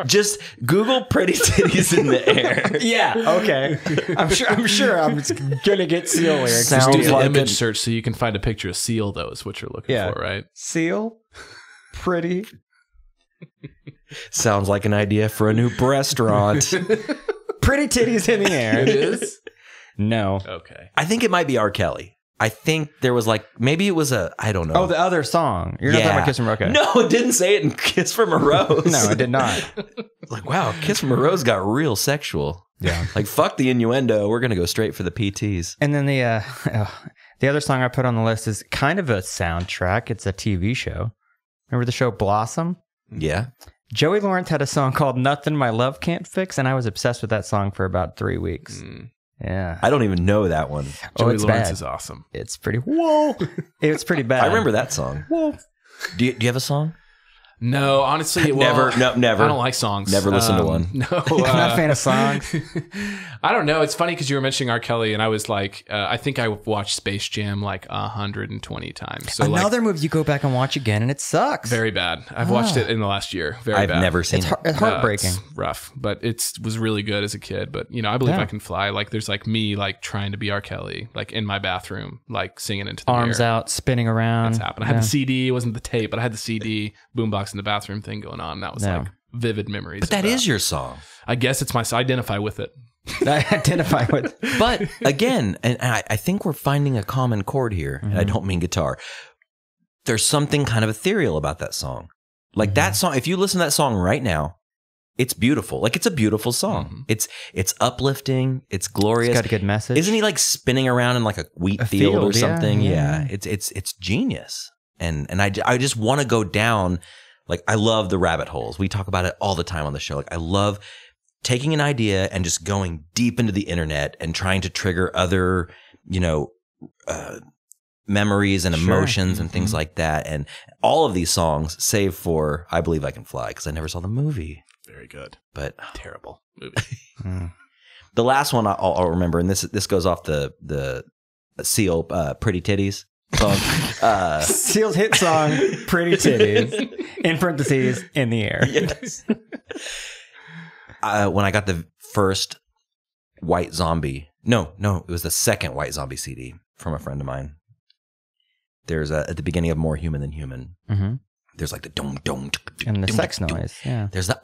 Speaker 2: Just Google pretty titties in the air.
Speaker 1: Yeah, okay. I'm sure I'm gonna get Seal lyrics.
Speaker 2: Sounds
Speaker 3: Do
Speaker 2: like
Speaker 3: an image search so you can find a picture of Seal, though, is what you're looking for, right?
Speaker 1: Seal, pretty.
Speaker 2: Sounds like an idea for a new restaurant.
Speaker 1: Pretty titties in the air.
Speaker 3: It is?
Speaker 1: No.
Speaker 3: Okay.
Speaker 2: I think it might be R. Kelly. I think there was like, maybe it was I don't know.
Speaker 1: Oh, the other song. You're not talking about Kiss from a Rose.
Speaker 2: No, it didn't say it in Kiss from a Rose.
Speaker 1: No, it did not.
Speaker 2: Like, wow, Kiss from a Rose got real sexual.
Speaker 1: Yeah.
Speaker 2: Like, fuck the innuendo. We're going to go straight for the PTs.
Speaker 1: And then the other song I put on the list is kind of a soundtrack. It's a TV show. Remember the show Blossom?
Speaker 2: Yeah.
Speaker 1: Joey Lawrence had a song called Nothing My Love Can't Fix, and I was obsessed with that song for about 3 weeks. Yeah.
Speaker 2: I don't even know that one.
Speaker 3: Joey
Speaker 1: it's
Speaker 3: Lawrence
Speaker 1: bad.
Speaker 3: is awesome.
Speaker 1: It's pretty... Whoa! It's pretty bad.
Speaker 2: I remember that song.
Speaker 1: Whoa.
Speaker 2: Do you have a song?
Speaker 3: No, honestly,
Speaker 2: Never. I
Speaker 3: I don't like songs.
Speaker 2: Never listened to one.
Speaker 3: No,
Speaker 1: I'm not a fan of songs.
Speaker 3: I don't know. It's funny because you were mentioning R. Kelly, and I was like, I think I watched Space Jam like 120 times. So
Speaker 1: Another movie you go back and watch again, and it sucks.
Speaker 3: very bad. I've watched it in the last year. Very bad.
Speaker 2: I've never seen it.
Speaker 1: It's heartbreaking.
Speaker 3: It's rough, but it was really good as a kid. But I Believe
Speaker 1: Yeah.
Speaker 3: I Can Fly. Like, there's like me like trying to be R. Kelly, like in my bathroom, like singing into the
Speaker 1: Arms
Speaker 3: mirror.
Speaker 1: out, spinning around.
Speaker 3: It's happened. I had the CD. It wasn't the tape, but I had the CD boombox in the bathroom thing going on. That was like vivid memories.
Speaker 2: But that is your song.
Speaker 3: I guess it's I identify with it.
Speaker 1: I identify with.
Speaker 2: But again, and I think we're finding a common chord here, and I don't mean guitar. There's something kind of ethereal about that song. Like that song, if you listen to that song right now, it's beautiful. Like, it's a beautiful song. It's uplifting. It's glorious.
Speaker 1: It's got a good message.
Speaker 2: Isn't he like spinning around in like a wheat field or something?
Speaker 1: yeah.
Speaker 2: It's genius. And I just want to go down. Like, I love the rabbit holes. We talk about it all the time on the show. Like, I love taking an idea and just going deep into the internet and trying to trigger other, memories and emotions and things like that. And all of these songs, save for I Believe I Can Fly, because I never saw the movie.
Speaker 3: Very good,
Speaker 2: but
Speaker 3: terrible movie.
Speaker 2: The last one I'll remember, and this goes off the Seal, Pretty Titties song.
Speaker 1: Seal's hit song, Pretty Titties, in parentheses, in the air.
Speaker 2: Yes. When I got the first White Zombie, no, it was the second White Zombie CD from a friend of mine. There's at the beginning of More Human Than Human. Mm-hmm. There's like the dum dum
Speaker 1: and the sex noise. Yeah.
Speaker 2: There's the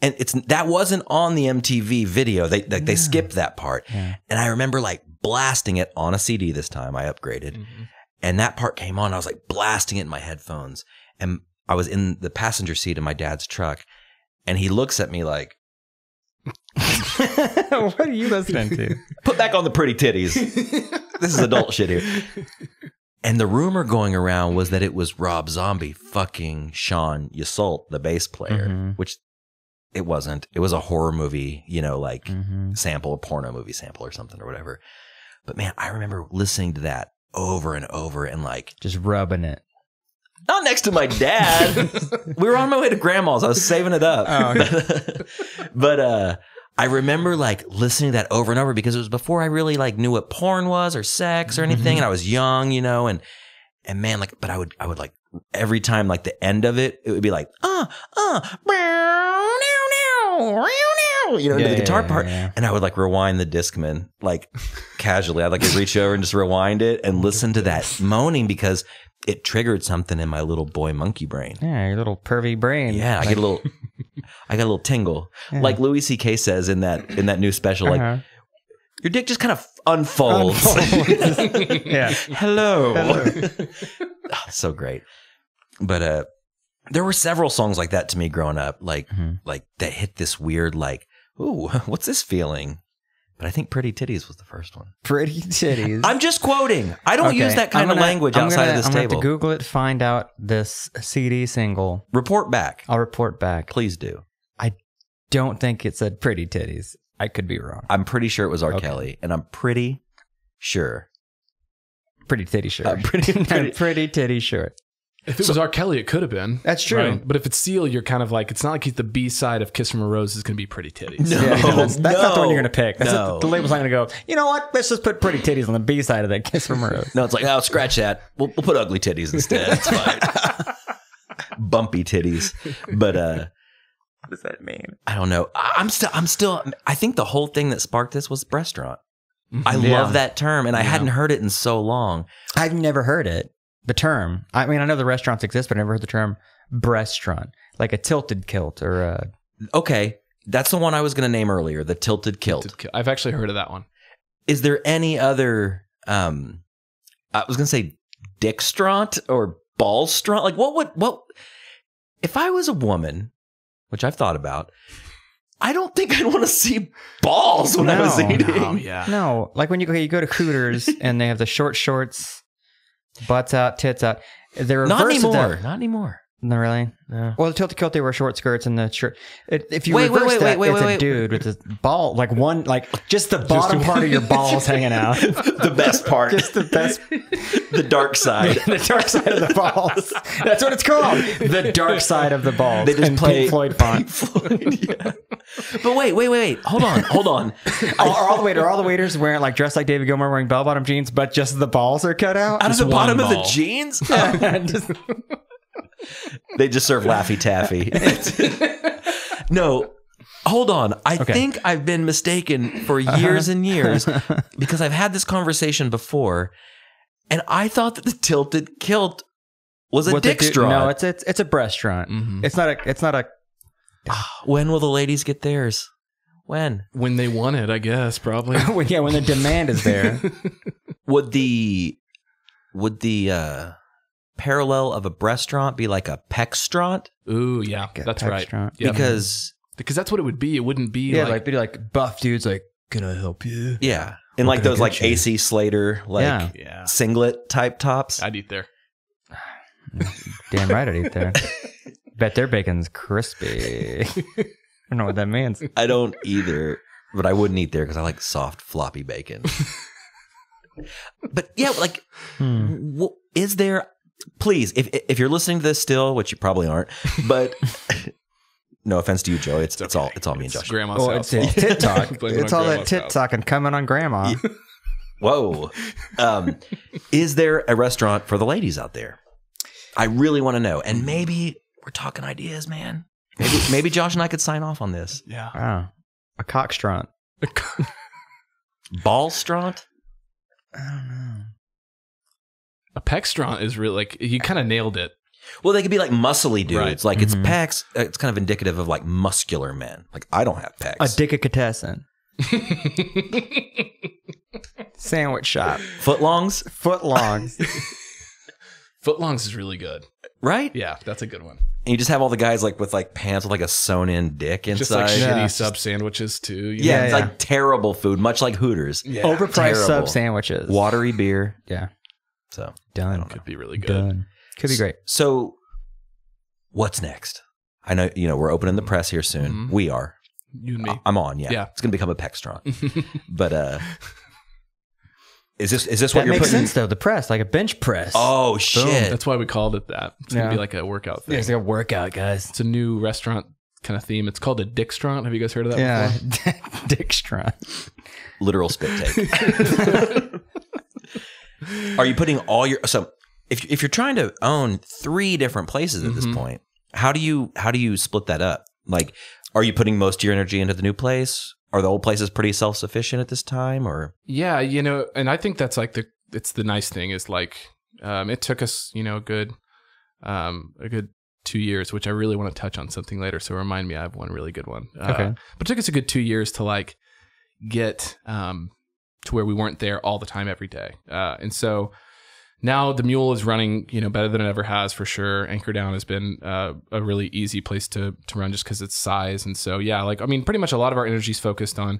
Speaker 2: and that wasn't on the MTV video. They skipped that part. Yeah. And I remember like blasting it on a CD this time. I upgraded, and that part came on. I was like blasting it in my headphones, and I was in the passenger seat of my dad's truck, and he looks at me like,
Speaker 1: "What are you listening to?
Speaker 2: Put back on the Pretty Titties. This is adult shit here." And the rumor going around was that it was Rob Zombie fucking Sean Yseult, the bass player, which it wasn't. It was a horror movie, sample, a porno movie sample or something or whatever. But man, I remember listening to that over and over and like
Speaker 1: just rubbing it.
Speaker 2: Not next to my dad. We were on my way to grandma's. I was saving it up.
Speaker 1: Oh, okay.
Speaker 2: But I remember like listening to that over and over because it was before I really like knew what porn was or sex or anything. And I was young, and man, like, but I would like every time, like the end of it, it would be like, into the guitar part. Yeah. And I would like rewind the Discman, like casually. I'd like reach over and just rewind it and listen to that moaning because it triggered something in my little boy monkey brain.
Speaker 1: Yeah, your little pervy brain.
Speaker 2: Yeah, I got a little tingle. Yeah. Like Louis C.K. says in that new special, like your dick just kind of unfolds.
Speaker 1: Yeah.
Speaker 2: Hello. So great. But there were several songs like that to me growing up, like that hit this weird like, ooh, what's this feeling? But I think Pretty Titties was the first one.
Speaker 1: Pretty Titties.
Speaker 2: I'm just quoting. I don't use that kind of language outside of this table. I'm going to have to
Speaker 1: Google it, find out this CD single.
Speaker 2: Report back.
Speaker 1: I'll report back.
Speaker 2: Please do.
Speaker 1: I don't think it said Pretty Titties. I could be wrong.
Speaker 2: I'm pretty sure it was R. Kelly, and I'm pretty sure.
Speaker 1: Pretty Titty Sure. Pretty Titty Sure.
Speaker 3: If it was R. Kelly, it could have been.
Speaker 1: That's true.
Speaker 3: Right? But if it's Seal, you're kind of like, it's not like he's the B-side of Kiss from a Rose is going to be Pretty Titties.
Speaker 2: No,
Speaker 1: that's not the one you're going to pick. The label's not going to go, you know what? Let's just put Pretty Titties on the B-side of that Kiss from a Rose.
Speaker 2: No, it's like, oh, scratch that. We'll put Ugly Titties instead. It's fine. Bumpy titties. But
Speaker 1: what does that mean?
Speaker 2: I don't know. I'm still, I think the whole thing that sparked this was breastaurant. I love that term, and I hadn't heard it in so long.
Speaker 1: I've never heard it. The term. I mean, I know the restaurants exist, but I never heard the term breastaurant. Like a tilted kilt or a...
Speaker 2: Okay. That's the one I was going to name earlier, the tilted kilt.
Speaker 3: I've actually heard of that one.
Speaker 2: Is there any other... I was going to say dickstraunt or ballstraunt? Like what... If I was a woman, which I've thought about, I don't think I'd want to see balls when I was eating.
Speaker 3: No, yeah.
Speaker 1: No. Like when you go to Hooters and they have the short shorts... Butts out, tits out. The reverse
Speaker 2: Not anymore.
Speaker 1: of that,
Speaker 2: not anymore.
Speaker 1: No, really?
Speaker 2: No.
Speaker 1: Well, the Tilted Kilt, they wear short skirts and the shirt. If you reverse that, it's a dude with a ball, like one, like just the bottom part of your balls hanging out.
Speaker 2: The best part.
Speaker 1: Just the best.
Speaker 2: The dark side.
Speaker 1: The dark side of the balls. That's what it's called. The dark side of the balls.
Speaker 2: They just play
Speaker 1: Pink Floyd font.
Speaker 2: Pink Floyd, yeah. But wait. Hold on.
Speaker 1: Are all the waiters wearing like dressed like David Gilmour wearing bell-bottom jeans, but just the balls are cut out?
Speaker 2: Out of the bottom of the jeans? They just serve Laffy Taffy. No, hold on. I think I've been mistaken for years and years because I've had this conversation before, and I thought that the Tilted Kilt was a dickstraunt.
Speaker 1: No, it's a breastraunt. Mm-hmm. It's not a.
Speaker 2: When will the ladies get theirs? When
Speaker 3: they want it, I guess, probably.
Speaker 1: When the demand is there.
Speaker 2: Would the parallel of a breastraunt be like a pextraunt?
Speaker 3: Ooh, yeah, that's right. Yep.
Speaker 2: Because
Speaker 3: that's what it would be. It wouldn't be
Speaker 1: like be like buff dudes like, can I help you?
Speaker 2: Yeah. And like those like AC Slater singlet type tops.
Speaker 3: I'd eat there.
Speaker 1: Damn right I'd eat there. Bet their bacon's crispy. I don't know what that means.
Speaker 2: I don't either, but I wouldn't eat there because I like soft floppy bacon. But yeah, like is there, please, if you're listening to this still, which you probably aren't, but no offense to you, Joey, it's all me and Josh.
Speaker 3: Grandma's house.
Speaker 1: It's tit talk. It's all that tit talk and coming on grandma.
Speaker 2: Whoa. Is there a restaurant for the ladies out there? I really want to know. And maybe we're talking ideas, man. Maybe Josh and I could sign off on this.
Speaker 3: Yeah.
Speaker 1: Wow. A cockstraunt.
Speaker 2: Ballstraunt?
Speaker 1: I don't know.
Speaker 3: A pextraunt is really like, you kind of nailed it.
Speaker 2: Well, they could be like muscly dudes.
Speaker 3: Right.
Speaker 2: Like it's pecs. It's kind of indicative of like muscular men. Like I don't have pecs.
Speaker 1: A dickicatessen. Sandwich shop.
Speaker 2: Footlongs?
Speaker 1: Footlongs.
Speaker 3: Footlongs is really good.
Speaker 2: Right?
Speaker 3: Yeah, that's a good one.
Speaker 2: And you just have all the guys like with like pants with like a sewn in dick inside.
Speaker 3: Just like shitty sub sandwiches too.
Speaker 2: Yeah, it's like terrible food, much like Hooters.
Speaker 3: Yeah.
Speaker 1: Overpriced sub sandwiches.
Speaker 2: Watery beer.
Speaker 1: Yeah.
Speaker 2: So
Speaker 1: done.
Speaker 3: Could be really good.
Speaker 1: Done. Could be great.
Speaker 2: So what's next? I know, we're opening the press here soon. Mm-hmm. We are.
Speaker 3: You and me.
Speaker 2: I'm on, yeah. It's going to become a pextraunt. But is this what you're putting? That makes
Speaker 1: sense, though. The press, like a bench press.
Speaker 2: Oh, shit.
Speaker 3: Boom. That's why we called it that. It's going to be like a workout thing.
Speaker 1: Yeah, it's like a workout, guys.
Speaker 3: It's a new restaurant kind of theme. It's called a dickstraunt. Have you guys heard of that before?
Speaker 1: Yeah, dickstraunt.
Speaker 2: Literal spit take. Are you putting all your... So if you're trying to own 3 different places at this point, how do you split that up? Like, are you putting most of your energy into the new place? Are the old places pretty self-sufficient at this time, or?
Speaker 3: Yeah, and I think that's like it's the nice thing is like, it took us, a good 2 years, which I really want to touch on something later. So remind me, I have one really good one.
Speaker 1: Okay.
Speaker 3: But it took us a good 2 years to like get, to where we weren't there all the time every day. And so now the Mule is running, better than it ever has for sure. Anchor Down has been a really easy place to run just because its size. And so, pretty much a lot of our energy is focused on,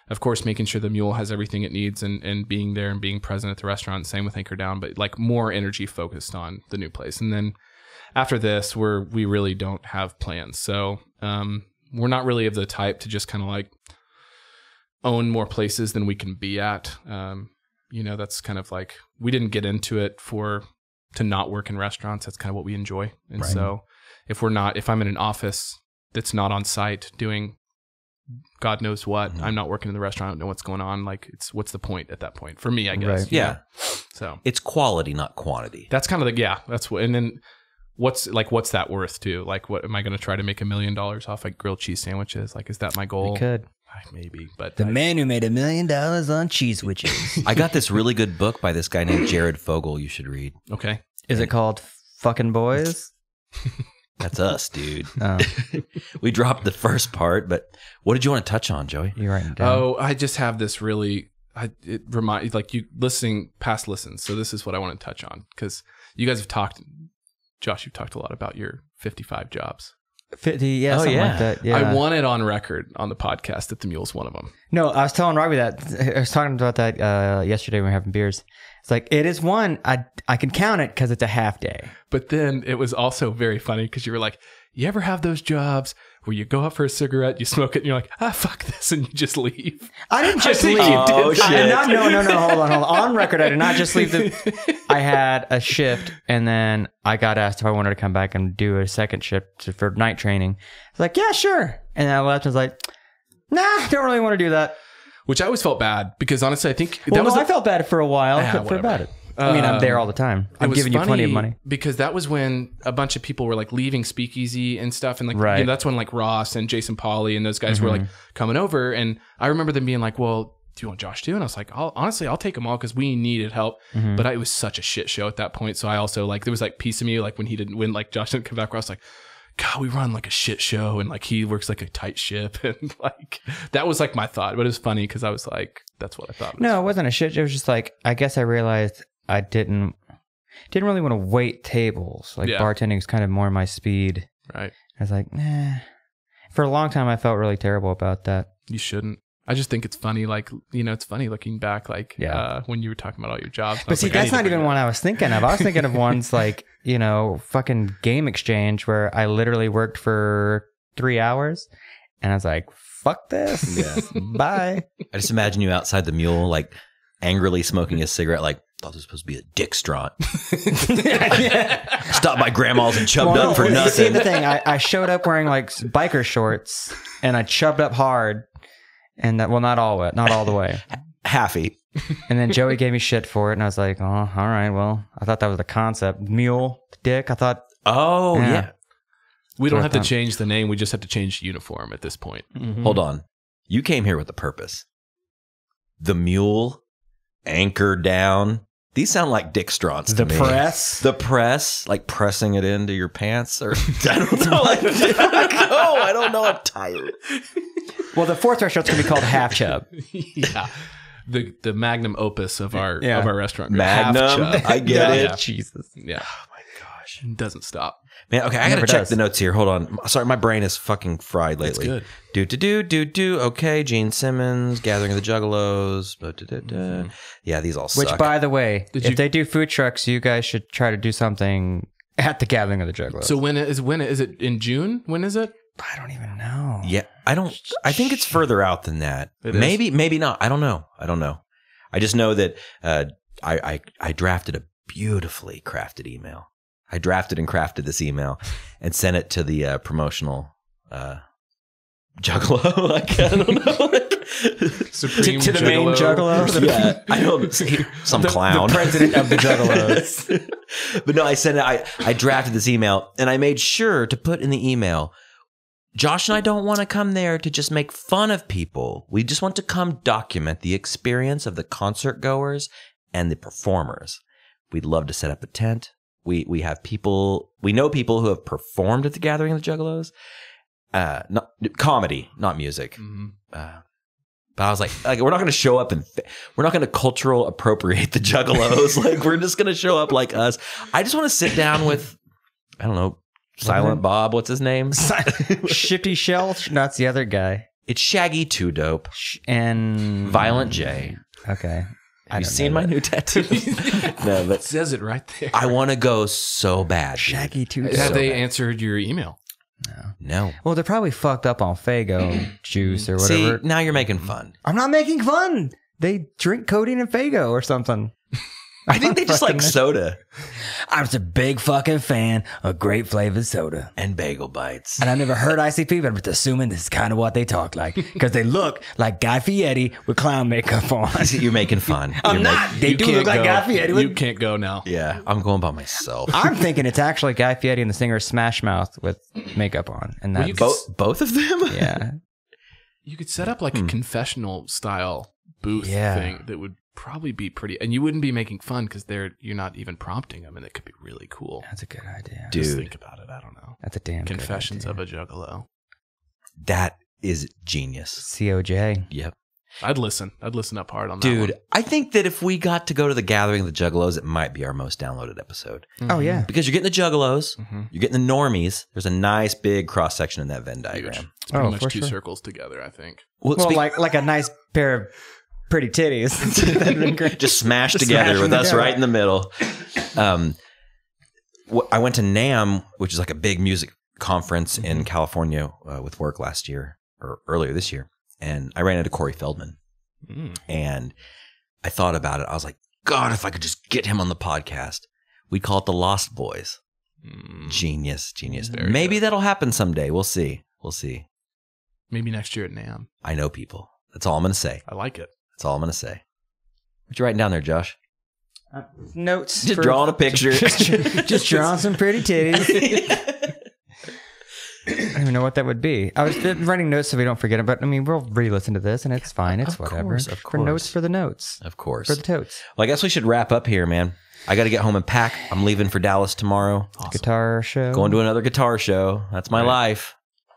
Speaker 3: of course, making sure the Mule has everything it needs and being there and being present at the restaurant. Same with Anchor Down, but like more energy focused on the new place. And then after this, we really don't have plans. So we're not really of the type to just kind of like own more places than we can be at. That's kind of like, we didn't get into it to not work in restaurants. That's kind of what we enjoy. And so if I'm in an office that's not on site doing God knows what, I'm not working in the restaurant, I don't know what's going on. Like what's the point at that point for me, I guess.
Speaker 1: Right.
Speaker 2: Yeah.
Speaker 3: So
Speaker 2: it's quality, not quantity.
Speaker 3: That's kind of that's what, and then what's that worth too? Like, what am I going to try to make $1 million off like grilled cheese sandwiches? Like, is that my goal?
Speaker 1: We could.
Speaker 3: Maybe, but
Speaker 1: man who made $1 million on cheese witches.
Speaker 2: I got this really good book by this guy named Jared Fogle. You should read.
Speaker 3: Okay.
Speaker 1: Is it called Fucking Boys?
Speaker 2: That's us, dude.
Speaker 1: Oh.
Speaker 2: We dropped the first part, but what did you want to touch on, Joey?
Speaker 1: You're writing down.
Speaker 3: Oh, I just have this really. It reminds like you listening past listens. So this is what I want to touch on because you guys have talked. Josh, you've talked a lot about your 55 jobs.
Speaker 1: 50, something like that. Yeah.
Speaker 3: I want it on record on the podcast that the Mule's one of them.
Speaker 1: No, I was telling Robbie that. I was talking about that yesterday when we were having beers. It's like, it is one. I can count it because it's a half day.
Speaker 3: But then it was also very funny because you were like, you ever have those jobs where you go out for a cigarette, you smoke it, and you're like, fuck this, and you just leave?
Speaker 1: I didn't just leave.
Speaker 2: Oh, shit.
Speaker 1: No, hold on. On record, I did not just leave. I had a shift, and then I got asked if I wanted to come back and do a second shift for night training. I was like, yeah, sure. And then I left and was like, nah, don't really want to do that.
Speaker 3: Which I always felt bad because honestly, I think
Speaker 1: I felt bad for a while about it. I mean, I'm there all the time. I'm giving you plenty of money.
Speaker 3: Because that was when a bunch of people were like leaving Speakeasy and stuff. And like,
Speaker 1: right.
Speaker 3: You know, that's when like Ross and Jason Pauly and those guys were like coming over. And I remember them being like, well, do you want Josh too? And I was like, honestly, I'll take them all because we needed help. But it was such a shit show at that point. So I also like, there was like piece of me, like when he didn't win, like Josh didn't come back, where I was like, God, we run like a shit show and like he works like a tight ship. And like, that was like my thought. But it was funny because I was like, that's what I thought.
Speaker 1: No, it wasn't a shit show. It was just like, I guess I realized I didn't really want to wait tables. Like bartending is kind of more my speed.
Speaker 3: Right.
Speaker 1: I was like, nah. For a long time, I felt really terrible about that.
Speaker 3: You shouldn't. I just think it's funny. Like, you know, it's funny looking back, like when you were talking about all your jobs.
Speaker 1: But see, that's not even one I was thinking of. I was thinking of ones like, you know, fucking Game Exchange where I literally worked for 3 hours and I was like, fuck this.
Speaker 2: Yeah.
Speaker 1: Bye.
Speaker 2: I just imagine you outside the Mule, like angrily smoking a cigarette, like, thought this was supposed to be a dick straught. Stopped by grandma's and chubbed up for nothing.
Speaker 1: See, the thing, I showed up wearing like biker shorts and I chubbed up hard. And that, well, not all the way.
Speaker 2: Halfy.
Speaker 1: And then Joey gave me shit for it. And I was like, oh, all right. Well, I thought that was the concept. Mule, dick. I thought.
Speaker 2: Oh, yeah.
Speaker 3: We don't have to change the name. We just have to change the uniform at this point.
Speaker 2: Mm-hmm. Hold on. You came here with a purpose. The Mule, Anchor Down. These sound like dick straughts to me. The press, like pressing it into your pants, or I don't know. I don't know. I'm tired.
Speaker 1: Well, the fourth restaurant's gonna be called Half Chub.
Speaker 3: Yeah, the magnum opus of our restaurant.
Speaker 2: Magnum, I get it.
Speaker 1: Yeah. Jesus.
Speaker 3: Yeah. Oh my gosh, it doesn't stop.
Speaker 2: Man, okay, I gotta check the notes here. Hold on. Sorry, my brain is fucking fried lately.
Speaker 3: It's good.
Speaker 2: Do. Okay, Gene Simmons, Gathering of the Juggalos. Yeah, these all suck.
Speaker 1: Which, by the way, if they do food trucks, you guys should try to do something at the Gathering of the Juggalos.
Speaker 3: So when is it in June? When is it?
Speaker 1: I don't even know.
Speaker 2: Yeah, I think it's further out than that. Maybe not. I don't know. I just know that I drafted a beautifully crafted email. I drafted and crafted this email and sent it to the promotional Juggalo. Like, I don't know.
Speaker 3: Supreme
Speaker 1: to the main Juggalo.
Speaker 2: Yeah, I don't some clown.
Speaker 1: The president of the Juggalos.
Speaker 2: But no, I drafted this email and I made sure to put in the email, Josh and I don't want to come there to just make fun of people. We just want to come document the experience of the concert goers and the performers. We'd love to set up a tent. We have people, we know people who have performed at the Gathering of the Juggalos. Not comedy, not music. Mm-hmm. But I was like, we're not going to show up and we're not going to cultural appropriate the Juggalos. Like, we're just going to show up like us. I just want to sit down with, I don't know, Silent Bob. What's his name?
Speaker 1: Shifty Shell. That's the other guy.
Speaker 2: It's Shaggy 2 Dope
Speaker 1: and
Speaker 2: Violent J.
Speaker 1: Okay.
Speaker 2: Have you seen my new tattoo? No, but
Speaker 3: it says it right there.
Speaker 2: I want to go so bad.
Speaker 1: Shaggy 2 Dope.
Speaker 3: Have they answered your email?
Speaker 2: No.
Speaker 1: Well, they're probably fucked up on Faygo juice or whatever.
Speaker 2: See, now you're making fun.
Speaker 1: I'm not making fun. They drink codeine and Faygo or something.
Speaker 2: I think they just like soda.
Speaker 1: I was a big fucking fan of grape flavored soda.
Speaker 2: And bagel bites.
Speaker 1: And I've never heard ICP, but I'm just assuming this is kind of what they talk like. Because they look like Guy Fieri with clown makeup on.
Speaker 2: You're making fun.
Speaker 1: I'm not. They do look like Guy Fieri.
Speaker 3: You can't go now.
Speaker 2: Yeah, I'm going by myself.
Speaker 1: I'm thinking it's actually Guy Fieri and the singer Smash Mouth with makeup on. And that's
Speaker 2: both of them?
Speaker 1: Yeah.
Speaker 3: You could set up like a confessional style booth thing that would probably be pretty, and you wouldn't be making fun because you're not even prompting them, and it could be really cool.
Speaker 1: That's a good idea,
Speaker 2: dude.
Speaker 3: Just think about it. I don't know.
Speaker 1: That's a damn
Speaker 3: Confessions
Speaker 1: good
Speaker 3: of a Juggalo.
Speaker 2: That is genius.
Speaker 1: COJ.
Speaker 2: Yep.
Speaker 3: I'd listen up hard on that
Speaker 2: Dude,
Speaker 3: one.
Speaker 2: I think that if we got to go to the Gathering of the Juggalos, it might be our most downloaded episode.
Speaker 1: Oh, yeah.
Speaker 2: Because you're getting the Juggalos, you're getting the normies. There's a nice big cross section in that Venn diagram.
Speaker 3: It's pretty much
Speaker 1: for
Speaker 3: two
Speaker 1: sure.
Speaker 3: circles together, I think.
Speaker 2: Well,
Speaker 1: like a nice pair of pretty titties.
Speaker 2: just smashed together with us right in the middle. I went to NAMM, which is like a big music conference in California with work last year or earlier this year. And I ran into Corey Feldman. And I thought about it. I was like, God, if I could just get him on the podcast. We'd call it the Lost Boys. Genius. Maybe that'll happen someday. We'll see.
Speaker 3: Maybe next year at NAMM.
Speaker 2: I know people. That's all I'm going to say.
Speaker 3: I like it.
Speaker 2: That's all I'm going to say. What you writing down there, Josh?
Speaker 1: Notes.
Speaker 2: Just drawing a picture.
Speaker 1: just drawing some pretty titties. I don't even know what that would be. I was writing notes so we don't forget it, but I mean, we'll re-listen to this and it's fine. It's whatever.
Speaker 2: Of
Speaker 1: For
Speaker 2: course.
Speaker 1: notes for the notes.
Speaker 2: Of course.
Speaker 1: For the totes.
Speaker 2: Well, I guess we should wrap up here, man. I got to get home and pack. I'm leaving for Dallas tomorrow.
Speaker 3: Awesome.
Speaker 1: Guitar show.
Speaker 2: Going to another guitar show. That's my life.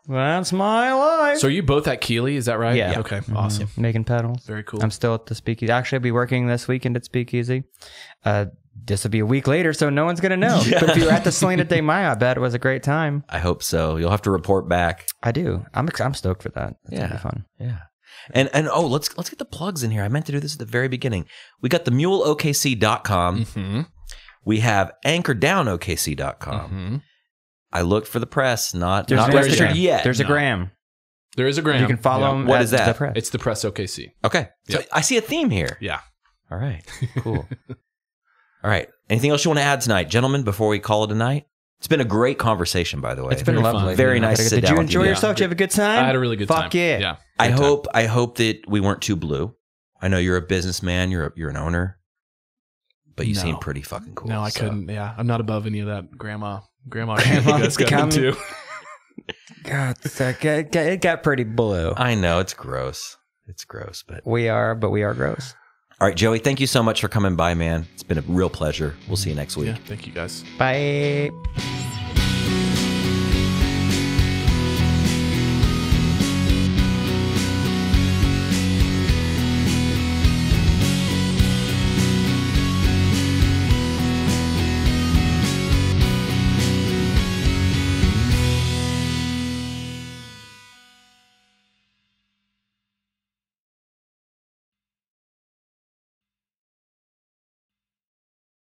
Speaker 1: That's my life.
Speaker 3: So are you both at Keeley? Is that right?
Speaker 1: Yeah.
Speaker 3: Okay. Awesome.
Speaker 1: Making pedals.
Speaker 3: Very cool.
Speaker 1: I'm still at the Speakeasy. Actually, I'll be working this weekend at Speakeasy. This will be a week later, so no one's going to know. Yeah. But if you were at the Selena de Mayo, I bet it was a great time.
Speaker 2: I hope so. You'll have to report back.
Speaker 1: I do. I'm stoked for that. That's gonna be fun.
Speaker 2: Yeah. And let's get the plugs in here. I meant to do this at the very beginning. We got the muleokc.com.
Speaker 3: Mm-hmm.
Speaker 2: We have anchordownokc.com.
Speaker 3: Mm-hmm.
Speaker 2: I looked for the press, not
Speaker 1: There's
Speaker 2: registered yet.
Speaker 1: There's a gram.
Speaker 3: There is a gram.
Speaker 1: You can follow them.
Speaker 2: What is that?
Speaker 1: The press.
Speaker 3: It's the Press OKC.
Speaker 2: Okay. So
Speaker 3: Yeah.
Speaker 2: I see a theme here.
Speaker 3: Yeah.
Speaker 2: All right. Cool. All right. Anything else you want to add tonight, gentlemen, before we call it a night? It's been a great conversation, by the way.
Speaker 1: It's been
Speaker 3: Very
Speaker 1: lovely.
Speaker 3: fun.
Speaker 2: Very nice to sit
Speaker 1: Did
Speaker 2: down
Speaker 1: you
Speaker 2: with
Speaker 1: enjoy
Speaker 2: you.
Speaker 1: yourself? Did you have a good time?
Speaker 3: I had a really good time.
Speaker 1: Fuck yeah.
Speaker 3: Yeah.
Speaker 2: I
Speaker 3: Good time.
Speaker 2: hope that we weren't too blue. I know you're a businessman. You're an owner, but you
Speaker 3: No.
Speaker 2: seem pretty fucking cool.
Speaker 3: No, I
Speaker 2: so.
Speaker 3: couldn't. Yeah. I'm not above any of that grandma you guys got into.
Speaker 1: God, it got pretty blue.
Speaker 2: I know it's gross. But
Speaker 1: We are gross.
Speaker 2: all right, Joey, thank you so much for coming by, man. It's been a real pleasure. We'll see you next week.
Speaker 3: Yeah. Thank you guys.
Speaker 1: Bye.